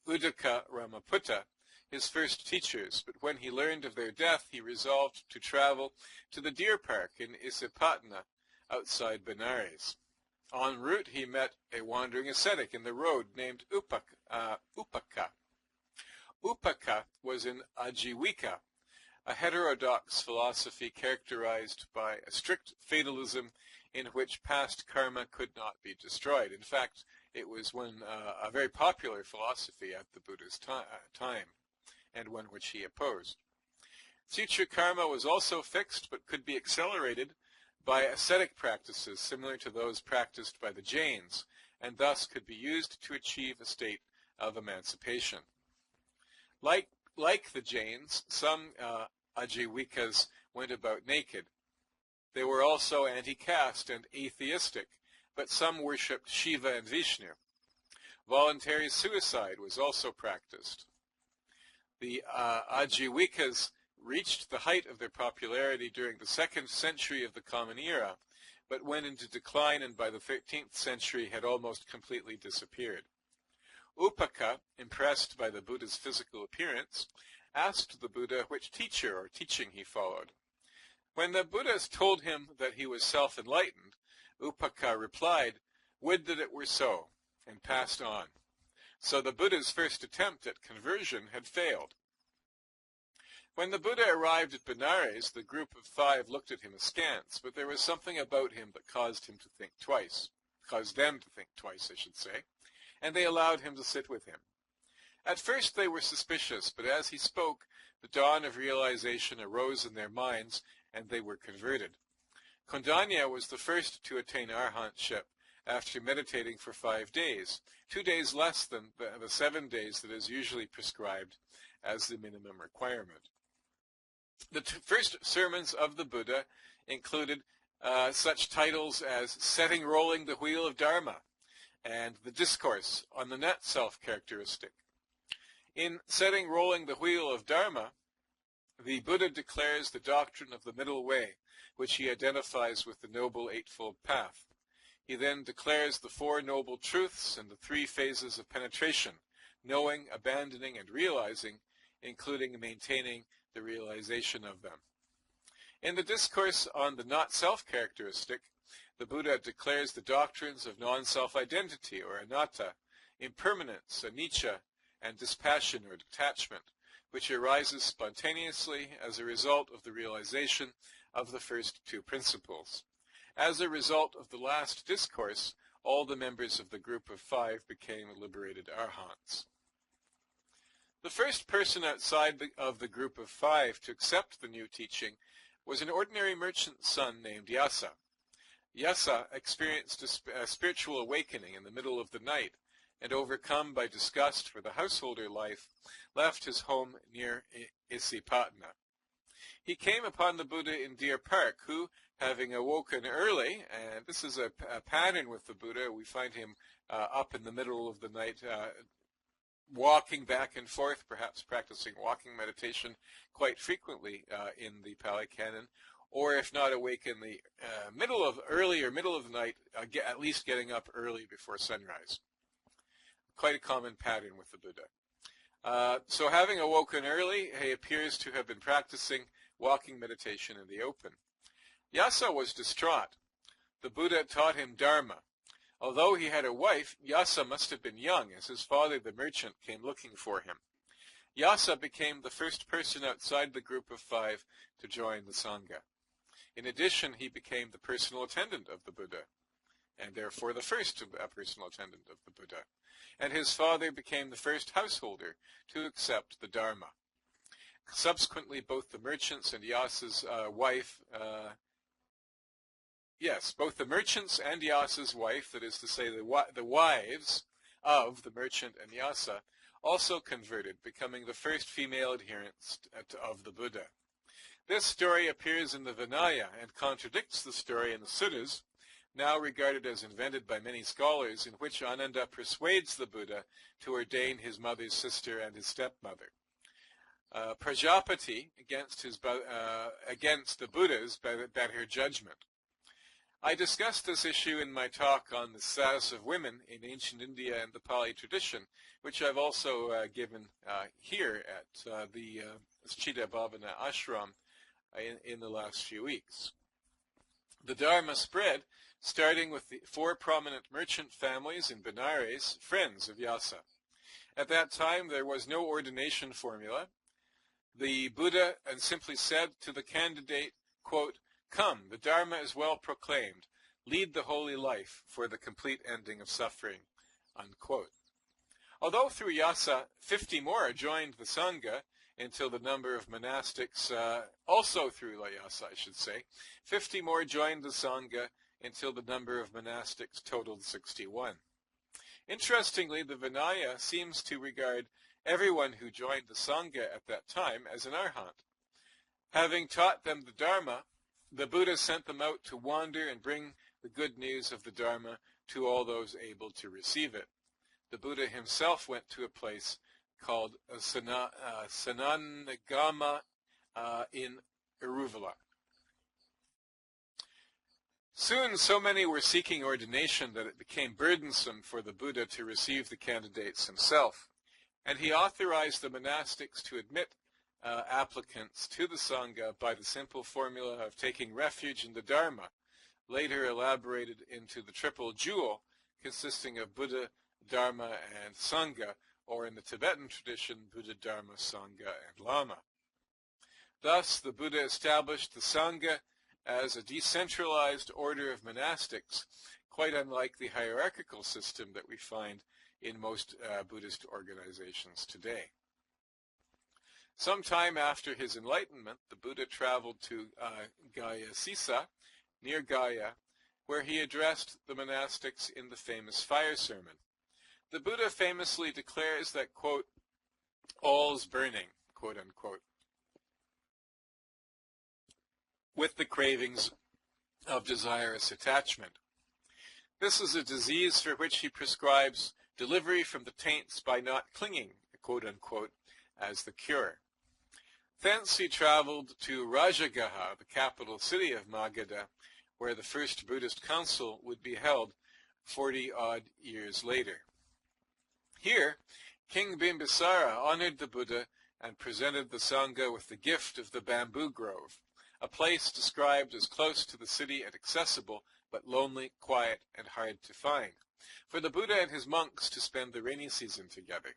Uddaka Ramaputta, his first teachers, but when he learned of their death, he resolved to travel to the deer park in Isipatna, outside Benares. En route, he met a wandering ascetic in the road named Upaka. Upaka was an Ajivika, a heterodox philosophy characterized by a strict fatalism in which past karma could not be destroyed. In fact, it was a very popular philosophy at the Buddha's time, and one which he opposed. Future karma was also fixed, but could be accelerated by ascetic practices similar to those practiced by the Jains, and thus could be used to achieve a state of emancipation. Like the Jains, some Ajivikas went about naked. They were also anti-caste and atheistic, but some worshipped Shiva and Vishnu. Voluntary suicide was also practiced. The Ajivikas reached the height of their popularity during the 2nd century of the Common Era, but went into decline and by the 13th century had almost completely disappeared. Upaka, impressed by the Buddha's physical appearance, asked the Buddha which teacher or teaching he followed. When the Buddha told him that he was self-enlightened, Upaka replied, "Would that it were so," and passed on. So the Buddha's first attempt at conversion had failed. When the Buddha arrived at Benares, the group of 5 looked at him askance, but there was something about him that caused them to think twice, I should say, and they allowed him to sit with him. At first they were suspicious, but as he spoke, the dawn of realization arose in their minds, and they were converted. Kondanya was the first to attain arhantship after meditating for 5 days, 2 days less than the 7 days that is usually prescribed as the minimum requirement. The first sermons of the Buddha included such titles as Setting Rolling the Wheel of Dharma and the Discourse on the Net Self-Characteristic. In Setting Rolling the Wheel of Dharma, the Buddha declares the doctrine of the middle way, which he identifies with the Noble Eightfold Path. He then declares the 4 noble truths and the 3 phases of penetration, knowing, abandoning, and realizing, including maintaining the realization of them. In the Discourse on the Not Self-Characteristic, the Buddha declares the doctrines of non-self-identity, or anatta, impermanence, anicca, and dispassion, or detachment, which arises spontaneously as a result of the realization of the first 2 principles. As a result of the last discourse, all the members of the group of 5 became liberated arhants. The first person outside of the group of 5 to accept the new teaching was an ordinary merchant's son named Yasa. Yasa experienced a spiritual awakening in the middle of the night, and overcome by disgust for the householder life, left his home near Isipatna. He came upon the Buddha in Deer Park, who, having awoken early, and this is a pattern with the Buddha, we find him up in the middle of the night, walking back and forth, perhaps practicing walking meditation quite frequently in the Pali Canon, or if not awake in the middle of the night, at least getting up early before sunrise. Quite a common pattern with the Buddha. So having awoken early, he appears to have been practicing walking meditation in the open. Yasa was distraught. The Buddha taught him Dharma. Although he had a wife, Yasa must have been young, as his father, the merchant, came looking for him. Yasa became the first person outside the group of 5 to join the Sangha. In addition, he became the personal attendant of the Buddha, and therefore the first personal attendant of the Buddha. And his father became the first householder to accept the Dharma. Subsequently, both the merchants and Yasa's wife, both the merchants and Yasa's wife, that is to say the wives of the merchant and Yasa, also converted, becoming the first female adherents of the Buddha. This story appears in the Vinaya and contradicts the story in the Suttas, now regarded as invented by many scholars, in which Ananda persuades the Buddha to ordain his mother's sister and his stepmother. Prajapati against the Buddha's better judgment. I discussed this issue in my talk on the status of women in ancient India and the Pali tradition, which I've also given here at the Tseten Bhavana ashram in the last few weeks. The Dharma spread, starting with the 4 prominent merchant families in Benares, friends of Yasa. At that time, there was no ordination formula. The Buddha simply said to the candidate, quote, "Come, the Dharma is well proclaimed. Lead the holy life for the complete ending of suffering," unquote. Although through Yasa 50 more joined the Sangha until the number of monastics, also through Yasa I should say, 50 more joined the Sangha until the number of monastics totaled 61. Interestingly, the Vinaya seems to regard everyone who joined the Sangha at that time as an arhat. Having taught them the Dharma, the Buddha sent them out to wander and bring the good news of the Dharma to all those able to receive it. The Buddha himself went to a place called Sananagama in Iruvula. Soon so many were seeking ordination that it became burdensome for the Buddha to receive the candidates himself, and he authorized the monastics to admit applicants to the Sangha by the simple formula of taking refuge in the Dharma, later elaborated into the triple jewel consisting of Buddha, Dharma, and Sangha, or in the Tibetan tradition, Buddha, Dharma, Sangha, and Lama. Thus, the Buddha established the Sangha as a decentralized order of monastics, quite unlike the hierarchical system that we find in most Buddhist organizations today. Sometime after his enlightenment, the Buddha traveled to Gaya Sisa, near Gaya, where he addressed the monastics in the famous fire sermon. The Buddha famously declares that, quote, "All's burning," quote unquote, with the cravings of desirous attachment. This is a disease for which he prescribes delivery from the taints by not clinging, quote unquote, as the cure. Thence he traveled to Rajagaha, the capital city of Magadha, where the first Buddhist council would be held 40-odd years later. Here, King Bimbisara honored the Buddha and presented the Sangha with the gift of the bamboo grove, a place described as close to the city and accessible, but lonely, quiet, and hard to find, for the Buddha and his monks to spend the rainy season together.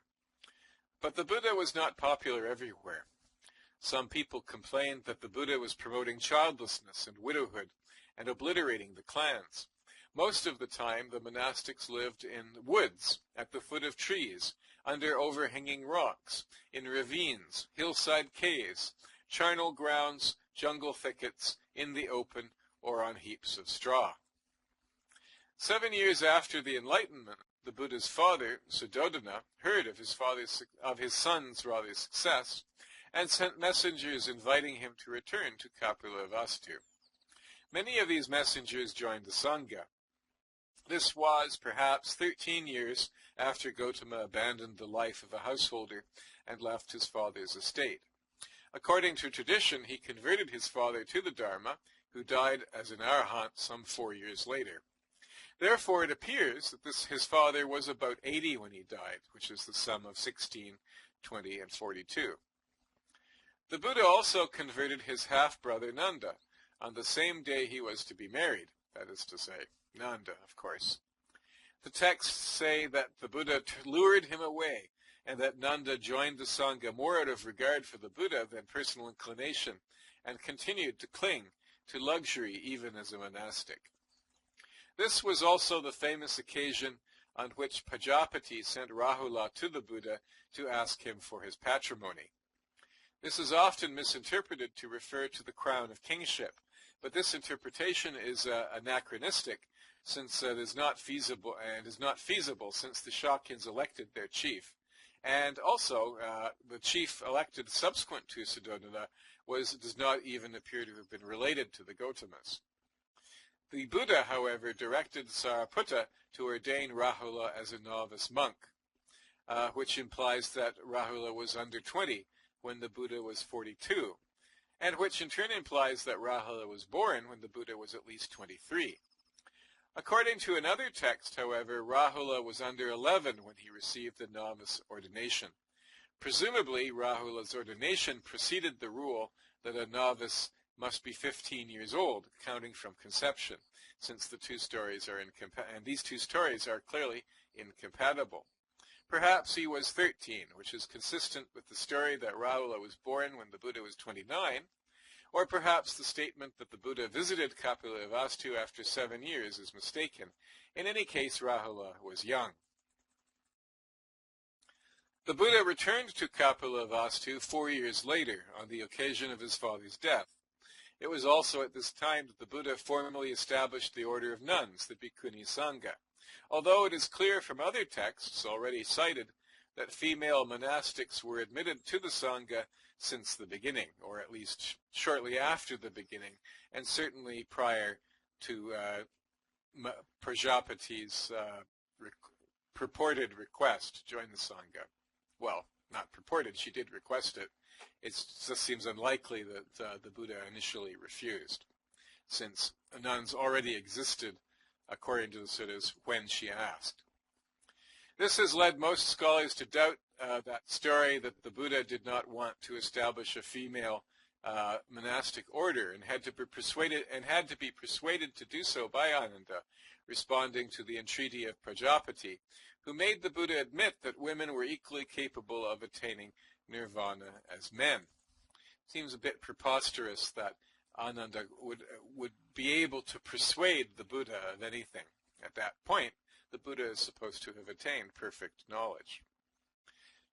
But the Buddha was not popular everywhere. Some people complained that the Buddha was promoting childlessness and widowhood and obliterating the clans. Most of the time, the monastics lived in woods, at the foot of trees, under overhanging rocks, in ravines, hillside caves, charnel grounds, jungle thickets, in the open, or on heaps of straw. 7 years after the Enlightenment, the Buddha's father, Suddhodana, heard of his son's success, and sent messengers inviting him to return to Kapilavastu. Many of these messengers joined the Sangha. This was perhaps 13 years after Gotama abandoned the life of a householder and left his father's estate. According to tradition, he converted his father to the Dharma, who died as an arahant some 4 years later. Therefore, it appears that his father was about 80 when he died, which is the sum of 16, 20, and 42. The Buddha also converted his half-brother Nanda on the same day he was to be married, that is to say, Nanda, of course. The texts say that the Buddha lured him away, and that Nanda joined the Sangha more out of regard for the Buddha than personal inclination, and continued to cling to luxury even as a monastic. This was also the famous occasion on which Pajapati sent Rahula to the Buddha to ask him for his patrimony. This is often misinterpreted to refer to the crown of kingship, but this interpretation is anachronistic, since it is not feasible, since the Shakyans elected their chief. And also, the chief elected subsequent to Suddhodana does not even appear to have been related to the Gotamas. The Buddha, however, directed Sariputta to ordain Rahula as a novice monk, which implies that Rahula was under 20 when the Buddha was 42, and which in turn implies that Rahula was born when the Buddha was at least 23. According to another text, however, Rahula was under 11 when he received the novice ordination. Presumably, Rahula's ordination preceded the rule that a novice must be 15 years old, counting from conception, since the two stories are and these two stories are clearly incompatible. Perhaps he was 13, which is consistent with the story that Rahula was born when the Buddha was 29, or perhaps the statement that the Buddha visited Kapilavastu after 7 years is mistaken. In any case, Rahula was young. The Buddha returned to Kapilavastu 4 years later, on the occasion of his father's death. It was also at this time that the Buddha formally established the order of nuns, the Bhikkhuni Sangha, although it is clear from other texts already cited that female monastics were admitted to the Sangha since the beginning, or at least shortly after the beginning, and certainly prior to Prajapati's purported request to join the Sangha. Well, not purported, she did request it. It just seems unlikely that the Buddha initially refused, since nuns already existed, according to the suttas, when she asked. This has led most scholars to doubt that story that the Buddha did not want to establish a female monastic order and had to be persuaded to do so by Ananda, responding to the entreaty of Prajapati, who made the Buddha admit that women were equally capable of attaining nirvana as men. It seems a bit preposterous that Ananda would be able to persuade the Buddha of anything. At that point, the Buddha is supposed to have attained perfect knowledge.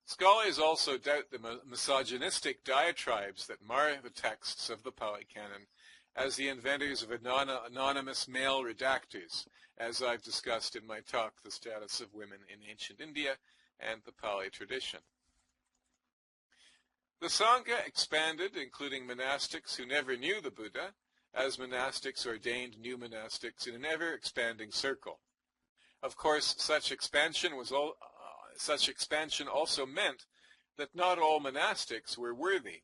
Scholars also doubt the misogynistic diatribes that mar the texts of the Pali Canon as the inventors of anonymous male redactors, as I've discussed in my talk, The Status of Women in Ancient India and the Pali Tradition. The Sangha expanded, including monastics who never knew the Buddha, as monastics ordained new monastics in an ever-expanding circle. Of course, such expansion also meant that not all monastics were worthy.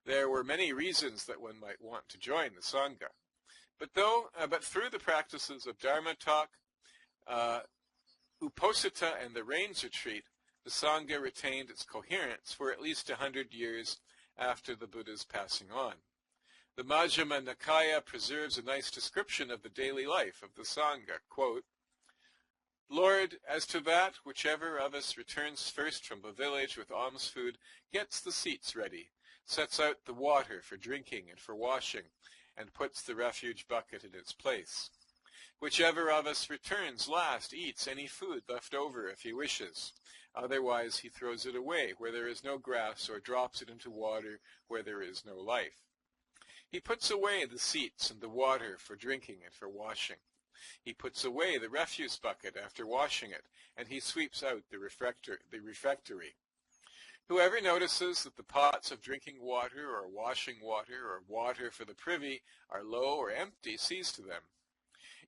There were many reasons that one might want to join the Sangha. But through the practices of Dharma talk, Uposatha and the Rains Retreat, the Sangha retained its coherence for at least 100 years after the Buddha's passing on. The Majjhima Nikaya preserves a nice description of the daily life of the Sangha. Quote, "Lord, as to that, whichever of us returns first from the village with alms food, gets the seats ready, sets out the water for drinking and for washing, and puts the refuge bucket in its place. Whichever of us returns last eats any food left over if he wishes. Otherwise he throws it away where there is no grass or drops it into water where there is no life. He puts away the seats and the water for drinking and for washing. He puts away the refuse bucket after washing it, and he sweeps out the refectory. Whoever notices that the pots of drinking water or washing water or water for the privy are low or empty sees to them.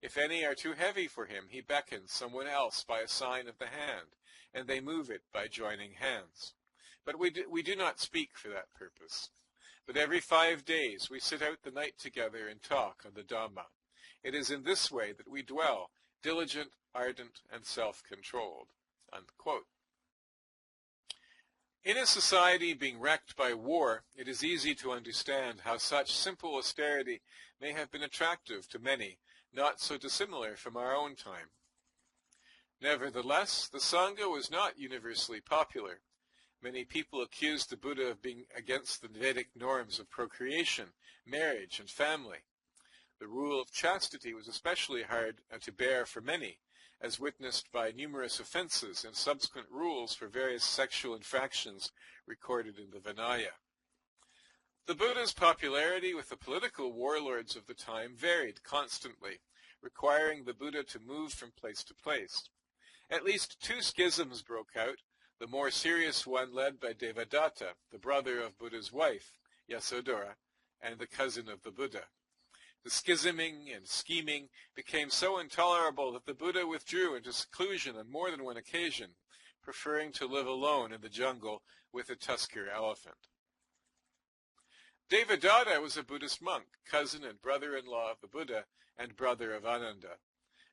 If any are too heavy for him, he beckons someone else by a sign of the hand, and they move it by joining hands. But we do not speak for that purpose. But every 5 days we sit out the night together and talk on the Dhamma. It is in this way that we dwell, diligent, ardent, and self-controlled." Unquote. In a society being wrecked by war, it is easy to understand how such simple austerity may have been attractive to many, not so dissimilar from our own time. Nevertheless, the Sangha was not universally popular. Many people accused the Buddha of being against the Vedic norms of procreation, marriage, and family. The rule of chastity was especially hard to bear for many, as witnessed by numerous offenses and subsequent rules for various sexual infractions recorded in the Vinaya. The Buddha's popularity with the political warlords of the time varied constantly, requiring the Buddha to move from place to place. At least 2 schisms broke out, the more serious one led by Devadatta, the brother of Buddha's wife, Yasodhara, and the cousin of the Buddha. The schisming and scheming became so intolerable that the Buddha withdrew into seclusion on more than one occasion, preferring to live alone in the jungle with a tusker elephant. Devadatta was a Buddhist monk, cousin and brother-in-law of the Buddha, and brother of Ananda.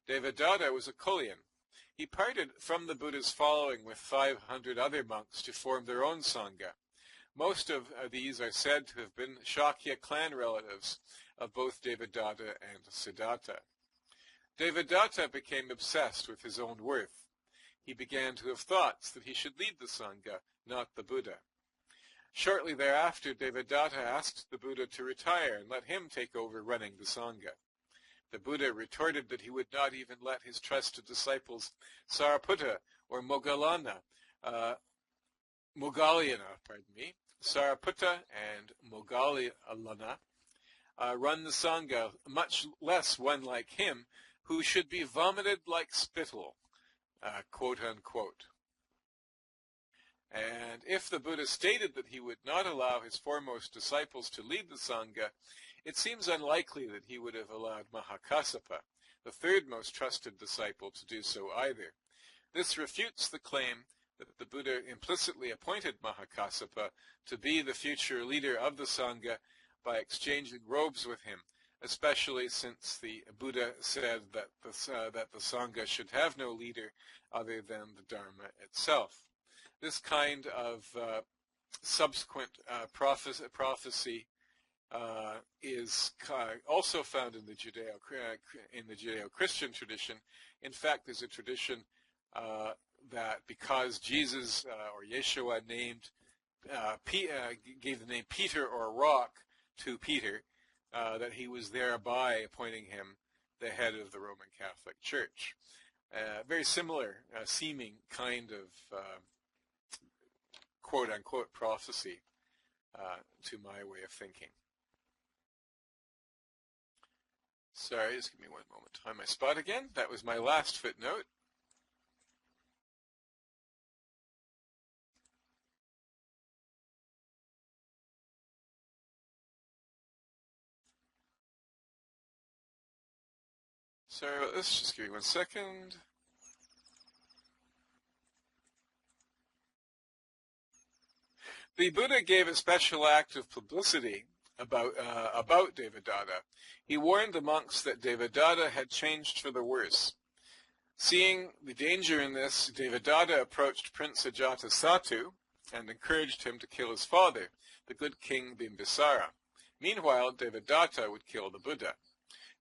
Devadatta was a Kolian. He parted from the Buddha's following with 500 other monks to form their own Sangha. Most of these are said to have been Shakya clan relatives of both Devadatta and Siddhartha. Devadatta became obsessed with his own worth. He began to have thoughts that he should lead the Sangha, not the Buddha. Shortly thereafter, Devadatta asked the Buddha to retire and let him take over running the Sangha. The Buddha retorted that he would not even let his trusted disciples Sariputta or Moggallana, Sariputta and Moggallana, run the Sangha, much less one like him, who should be vomited like spittle, quote unquote. And if the Buddha stated that he would not allow his foremost disciples to lead the Sangha, it seems unlikely that he would have allowed Mahakassapa, the third most trusted disciple, to do so either. This refutes the claim that the Buddha implicitly appointed Mahakassapa to be the future leader of the Sangha by exchanging robes with him, especially since the Buddha said that the Sangha should have no leader other than the Dharma itself. This kind of subsequent prophecy is also found in the Judeo-Christian tradition. In fact, there's a tradition that because Jesus or Yeshua gave the name Peter or Rock to Peter, that he was thereby appointing him the head of the Roman Catholic Church. Very similar seeming kind of quote-unquote prophecy to my way of thinking. Sorry, just give me one moment to find my spot again. That was my last footnote. Sorry about this, just give me 1 second. The Buddha gave a special act of publicity about Devadatta. He warned the monks that Devadatta had changed for the worse. Seeing the danger in this, Devadatta approached Prince Ajatasattu and encouraged him to kill his father, the good king Bimbisara. Meanwhile, Devadatta would kill the Buddha.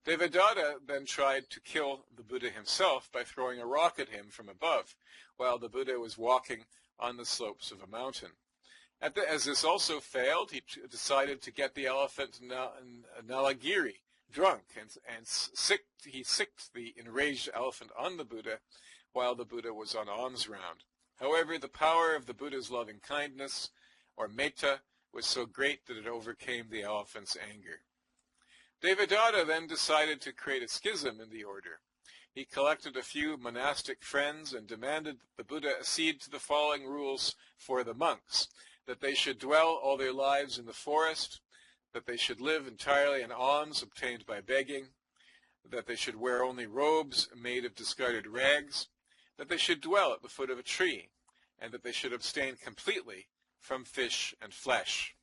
Devadatta then tried to kill the Buddha himself by throwing a rock at him from above, while the Buddha was walking on the slopes of a mountain. As this also failed, he decided to get the elephant Nalagiri drunk, and he sicked the enraged elephant on the Buddha while the Buddha was on alms round. However, the power of the Buddha's loving kindness, or metta, was so great that it overcame the elephant's anger. Devadatta then decided to create a schism in the order. He collected a few monastic friends and demanded that the Buddha accede to the following rules for the monks: that they should dwell all their lives in the forest, that they should live entirely on alms obtained by begging, that they should wear only robes made of discarded rags, that they should dwell at the foot of a tree, and that they should abstain completely from fish and flesh.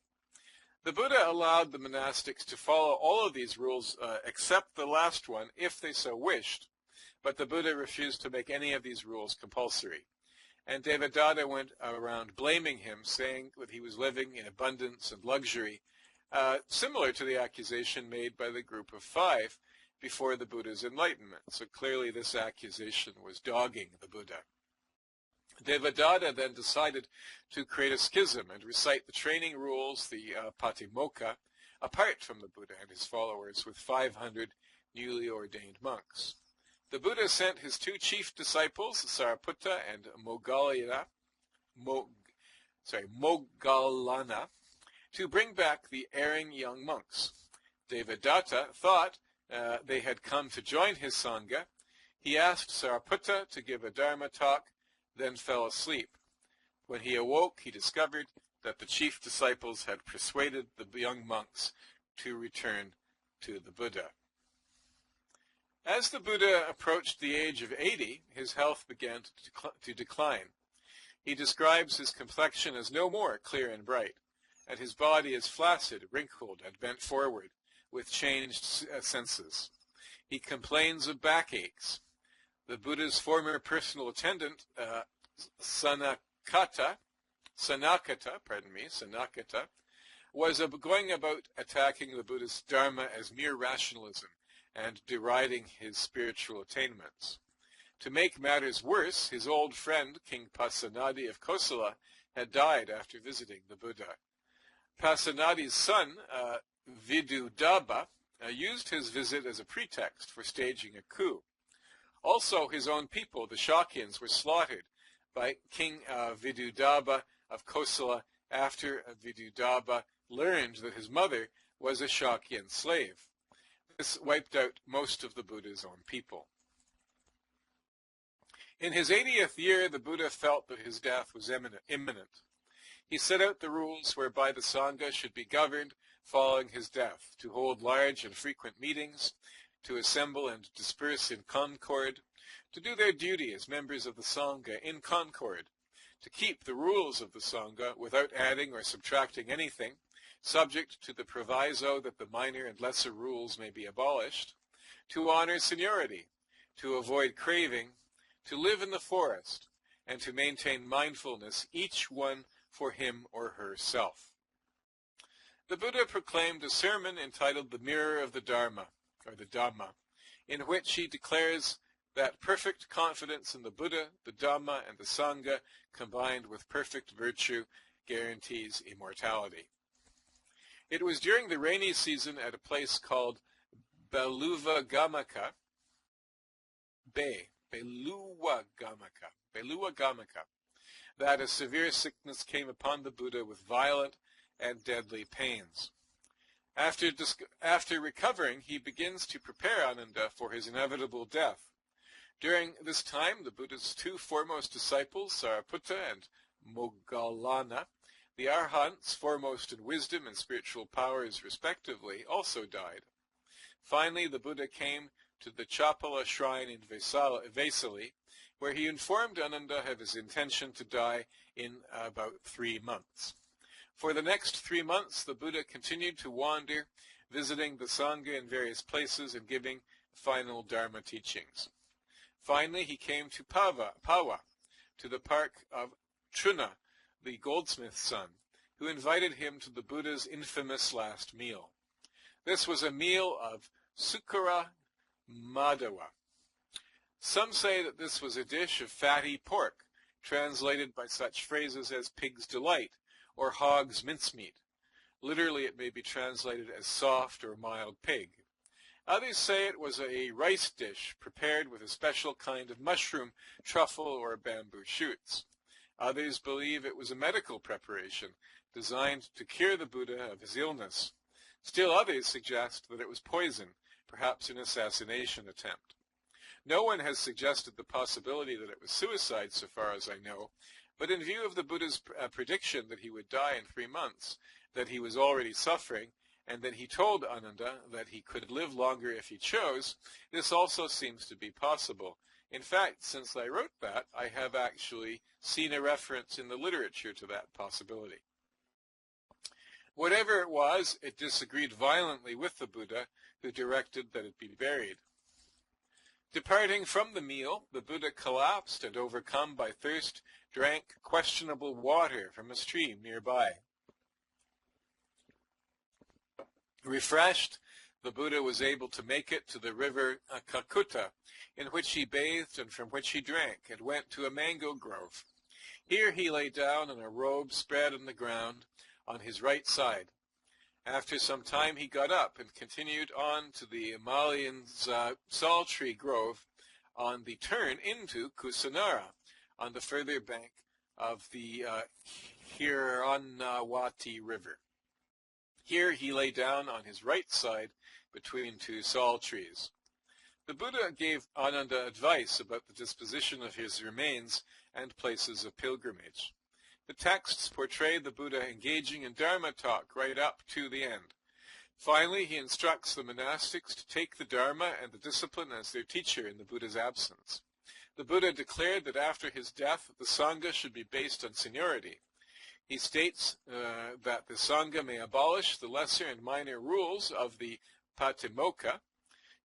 The Buddha allowed the monastics to follow all of these rules except the last one if they so wished, but the Buddha refused to make any of these rules compulsory. And Devadatta went around blaming him, saying that he was living in abundance and luxury, similar to the accusation made by the group of 5 before the Buddha's enlightenment. So clearly this accusation was dogging the Buddha. Devadatta then decided to create a schism and recite the training rules, the Patimokkha, apart from the Buddha and his followers with 500 newly ordained monks. The Buddha sent his 2 chief disciples, Sariputta and Moggallana, to bring back the erring young monks. Devadatta thought they had come to join his Sangha. He asked Sariputta to give a Dharma talk, then fell asleep. When he awoke, he discovered that the chief disciples had persuaded the young monks to return to the Buddha. As the Buddha approached the age of 80, his health began to decline. He describes his complexion as no more clear and bright, and his body as flaccid, wrinkled, and bent forward, with changed senses. He complains of backaches. The Buddha's former personal attendant, Sanakata, was going about attacking the Buddhist Dharma as mere rationalism and deriding his spiritual attainments. To make matters worse, his old friend, King Pasenadi of Kosala, had died after visiting the Buddha. Pasenadi's son, Vidudaba, used his visit as a pretext for staging a coup. Also, his own people, the Shakyans, were slaughtered by King Vidudaba of Kosala after Vidudaba learned that his mother was a Shakyan slave. This wiped out most of the Buddha's own people. In his 80th year, the Buddha felt that his death was imminent. He set out the rules whereby the Sangha should be governed following his death, to hold large and frequent meetings, to assemble and disperse in concord, to do their duty as members of the Sangha in concord, to keep the rules of the Sangha without adding or subtracting anything, subject to the proviso that the minor and lesser rules may be abolished, to honor seniority, to avoid craving, to live in the forest, and to maintain mindfulness, each one for him or herself. The Buddha proclaimed a sermon entitled The Mirror of the Dharma, or the Dhamma, in which he declares that perfect confidence in the Buddha, the Dhamma, and the Sangha, combined with perfect virtue, guarantees immortality. It was during the rainy season at a place called Beluwa-Gamaka, that a severe sickness came upon the Buddha with violent and deadly pains. After recovering, he begins to prepare Ananda for his inevitable death. During this time, the Buddha's 2 foremost disciples, Sariputta and Moggallana, the Arhants, foremost in wisdom and spiritual powers respectively, also died. Finally, the Buddha came to the Chapala shrine in Vesali, where he informed Ananda of his intention to die in about 3 months. For the next 3 months, the Buddha continued to wander, visiting the Sangha in various places and giving final Dharma teachings. Finally, he came to Pawa, to the park of Truna, the goldsmith's son, who invited him to the Buddha's infamous last meal. This was a meal of sukara madawa. Some say that this was a dish of fatty pork, translated by such phrases as pig's delight or hog's mincemeat. Literally, it may be translated as soft or mild pig. Others say it was a rice dish prepared with a special kind of mushroom, truffle, or bamboo shoots. Others believe it was a medical preparation designed to cure the Buddha of his illness. Still others suggest that it was poison, perhaps an assassination attempt. No one has suggested the possibility that it was suicide, so far as I know, but in view of the Buddha's prediction that he would die in 3 months, that he was already suffering, and that he told Ananda that he could live longer if he chose, this also seems to be possible. In fact, since I wrote that, I have actually seen a reference in the literature to that possibility. Whatever it was, it disagreed violently with the Buddha, who directed that it be buried. Departing from the meal, the Buddha collapsed and, overcome by thirst, drank questionable water from a stream nearby. Refreshed, the Buddha was able to make it to the river Kakuta, in which he bathed and from which he drank, and went to a mango grove. Here he lay down on a robe spread on the ground on his right side. After some time he got up and continued on to the Himalayan's sal tree grove on the turn into Kusinara, on the further bank of the Hiranawati River. Here he lay down on his right side between two sal trees. The Buddha gave Ananda advice about the disposition of his remains and places of pilgrimage. The texts portray the Buddha engaging in Dharma talk right up to the end. Finally, he instructs the monastics to take the Dharma and the discipline as their teacher in the Buddha's absence. The Buddha declared that after his death, the Sangha should be based on seniority. He states that the Sangha may abolish the lesser and minor rules of the Patimokkha.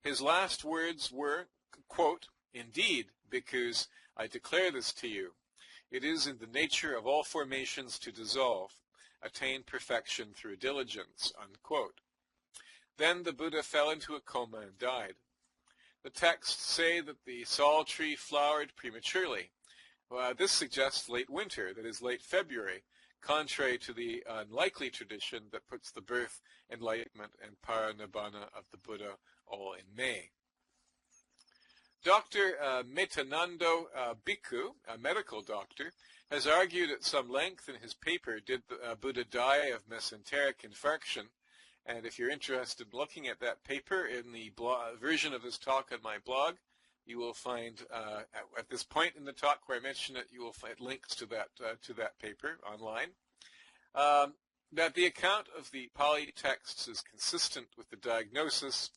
His last words were, quote, "Indeed, bhikkhus, I declare this to you. It is in the nature of all formations to dissolve, attain perfection through diligence," unquote. Then the Buddha fell into a coma and died. The texts say that the sal tree flowered prematurely. This suggests late winter, that is, late February, contrary to the unlikely tradition that puts the birth, enlightenment, and parinibbana of the Buddha all in May. Dr. Metanando Bhikkhu, a medical doctor, has argued at some length in his paper, Did the Buddha Die of Mesenteric Infarction? And if you're interested in looking at that paper in the version of this talk on my blog, you will find, at this point in the talk where I mention it, you will find links to that paper online. That the account of the Pali texts is consistent with the diagnosis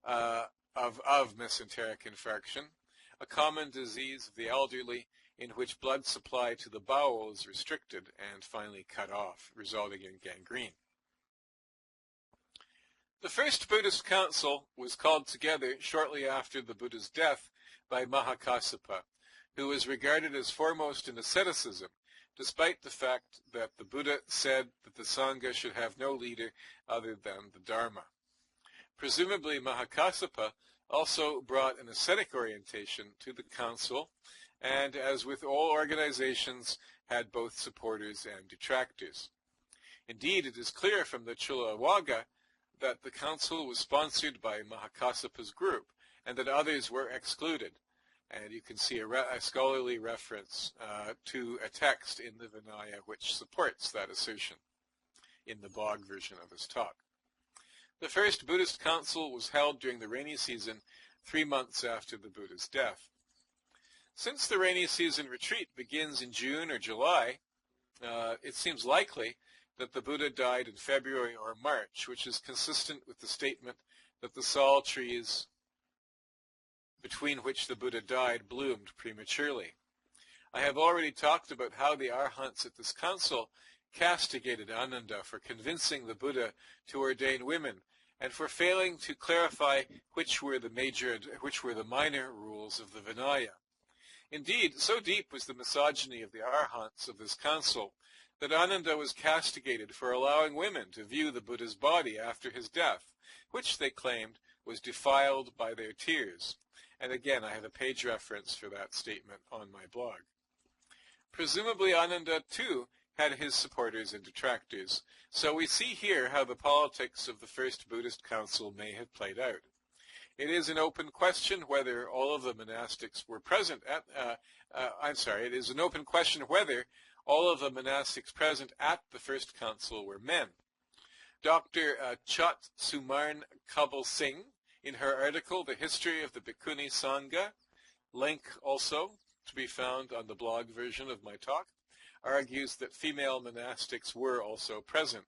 of mesenteric infarction, a common disease of the elderly in which blood supply to the bowel is restricted and finally cut off, resulting in gangrene. The first Buddhist council was called together shortly after the Buddha's death by Mahakassapa, who was regarded as foremost in asceticism, despite the fact that the Buddha said that the Sangha should have no leader other than the Dharma. Presumably, Mahakassapa also brought an ascetic orientation to the council, and as with all organizations, had both supporters and detractors. Indeed, it is clear from the Chulawaga that the council was sponsored by Mahakassapa's group, and that others were excluded. And you can see a scholarly reference to a text in the Vinaya which supports that assertion in the blog version of this talk. The first Buddhist council was held during the rainy season 3 months after the Buddha's death. Since the rainy season retreat begins in June or July, it seems likely that the Buddha died in February or March, which is consistent with the statement that the sal trees between which the Buddha died bloomed prematurely. I have already talked about how the Arhants at this council castigated Ananda for convincing the Buddha to ordain women and for failing to clarify which were the major and which were the minor rules of the Vinaya. Indeed, so deep was the misogyny of the Arhants of this council that Ananda was castigated for allowing women to view the Buddha's body after his death, which they claimed was defiled by their tears. And again, I have a page reference for that statement on my blog. Presumably Ananda, too, had his supporters and detractors, so we see here how the politics of the first Buddhist council may have played out. It is an open question whether all of the monastics were present at, it is an open question whether all of the monastics present at the first council were men. Dr. Chat Sumarn Kabul Singh, in her article, The History of the Bhikkhuni Sangha, link also to be found on the blog version of my talk, argues that female monastics were also present,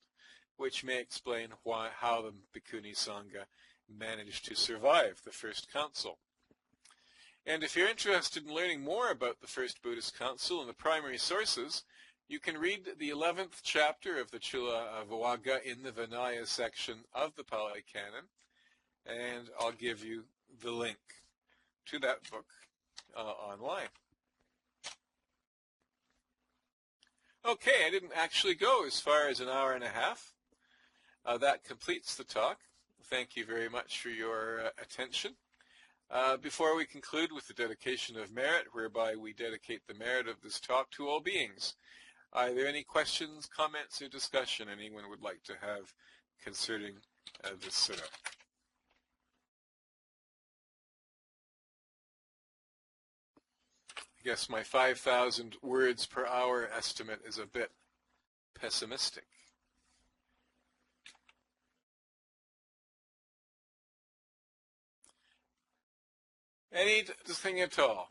which may explain how the Bhikkhuni Sangha managed to survive the First Council. And if you're interested in learning more about the First Buddhist Council and the primary sources, you can read the 11th chapter of the Chula Vivagga in the Vinaya section of the Pali Canon, and I'll give you the link to that book online. Okay, I didn't actually go as far as an hour and a half. That completes the talk. Thank you very much for your attention. Before we conclude with the dedication of merit, whereby we dedicate the merit of this talk to all beings, are there any questions, comments, or discussion anyone would like to have concerning this sutta? I guess my 5,000 words per hour estimate is a bit pessimistic. Anything at all?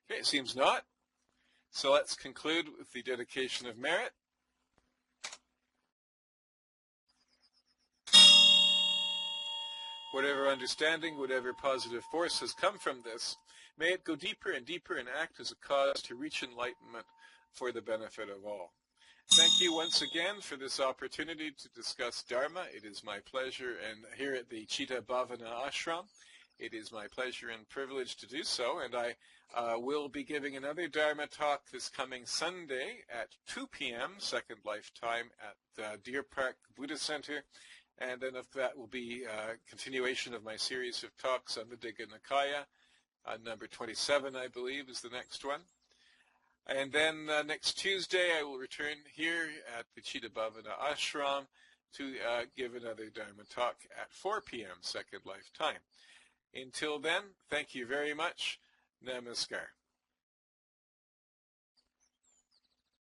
Okay, it seems not. So let's conclude with the dedication of merit. Whatever understanding, whatever positive force has come from this, may it go deeper and deeper and act as a cause to reach enlightenment for the benefit of all. Thank you once again for this opportunity to discuss Dharma. It is my pleasure, and here at the Citta Bhavana Ashram, it is my pleasure and privilege to do so, and I will be giving another Dharma talk this coming Sunday at 2 p.m., Second Life time, at Deer Park Buddhist Center, and then that will be a continuation of my series of talks on the Digha Nikaya. Number 27, I believe, is the next one. And then next Tuesday, I will return here at the Citta Bhavana Ashram to give another Dharma talk at 4 p.m. Second Life time. Until then, thank you very much. Namaskar.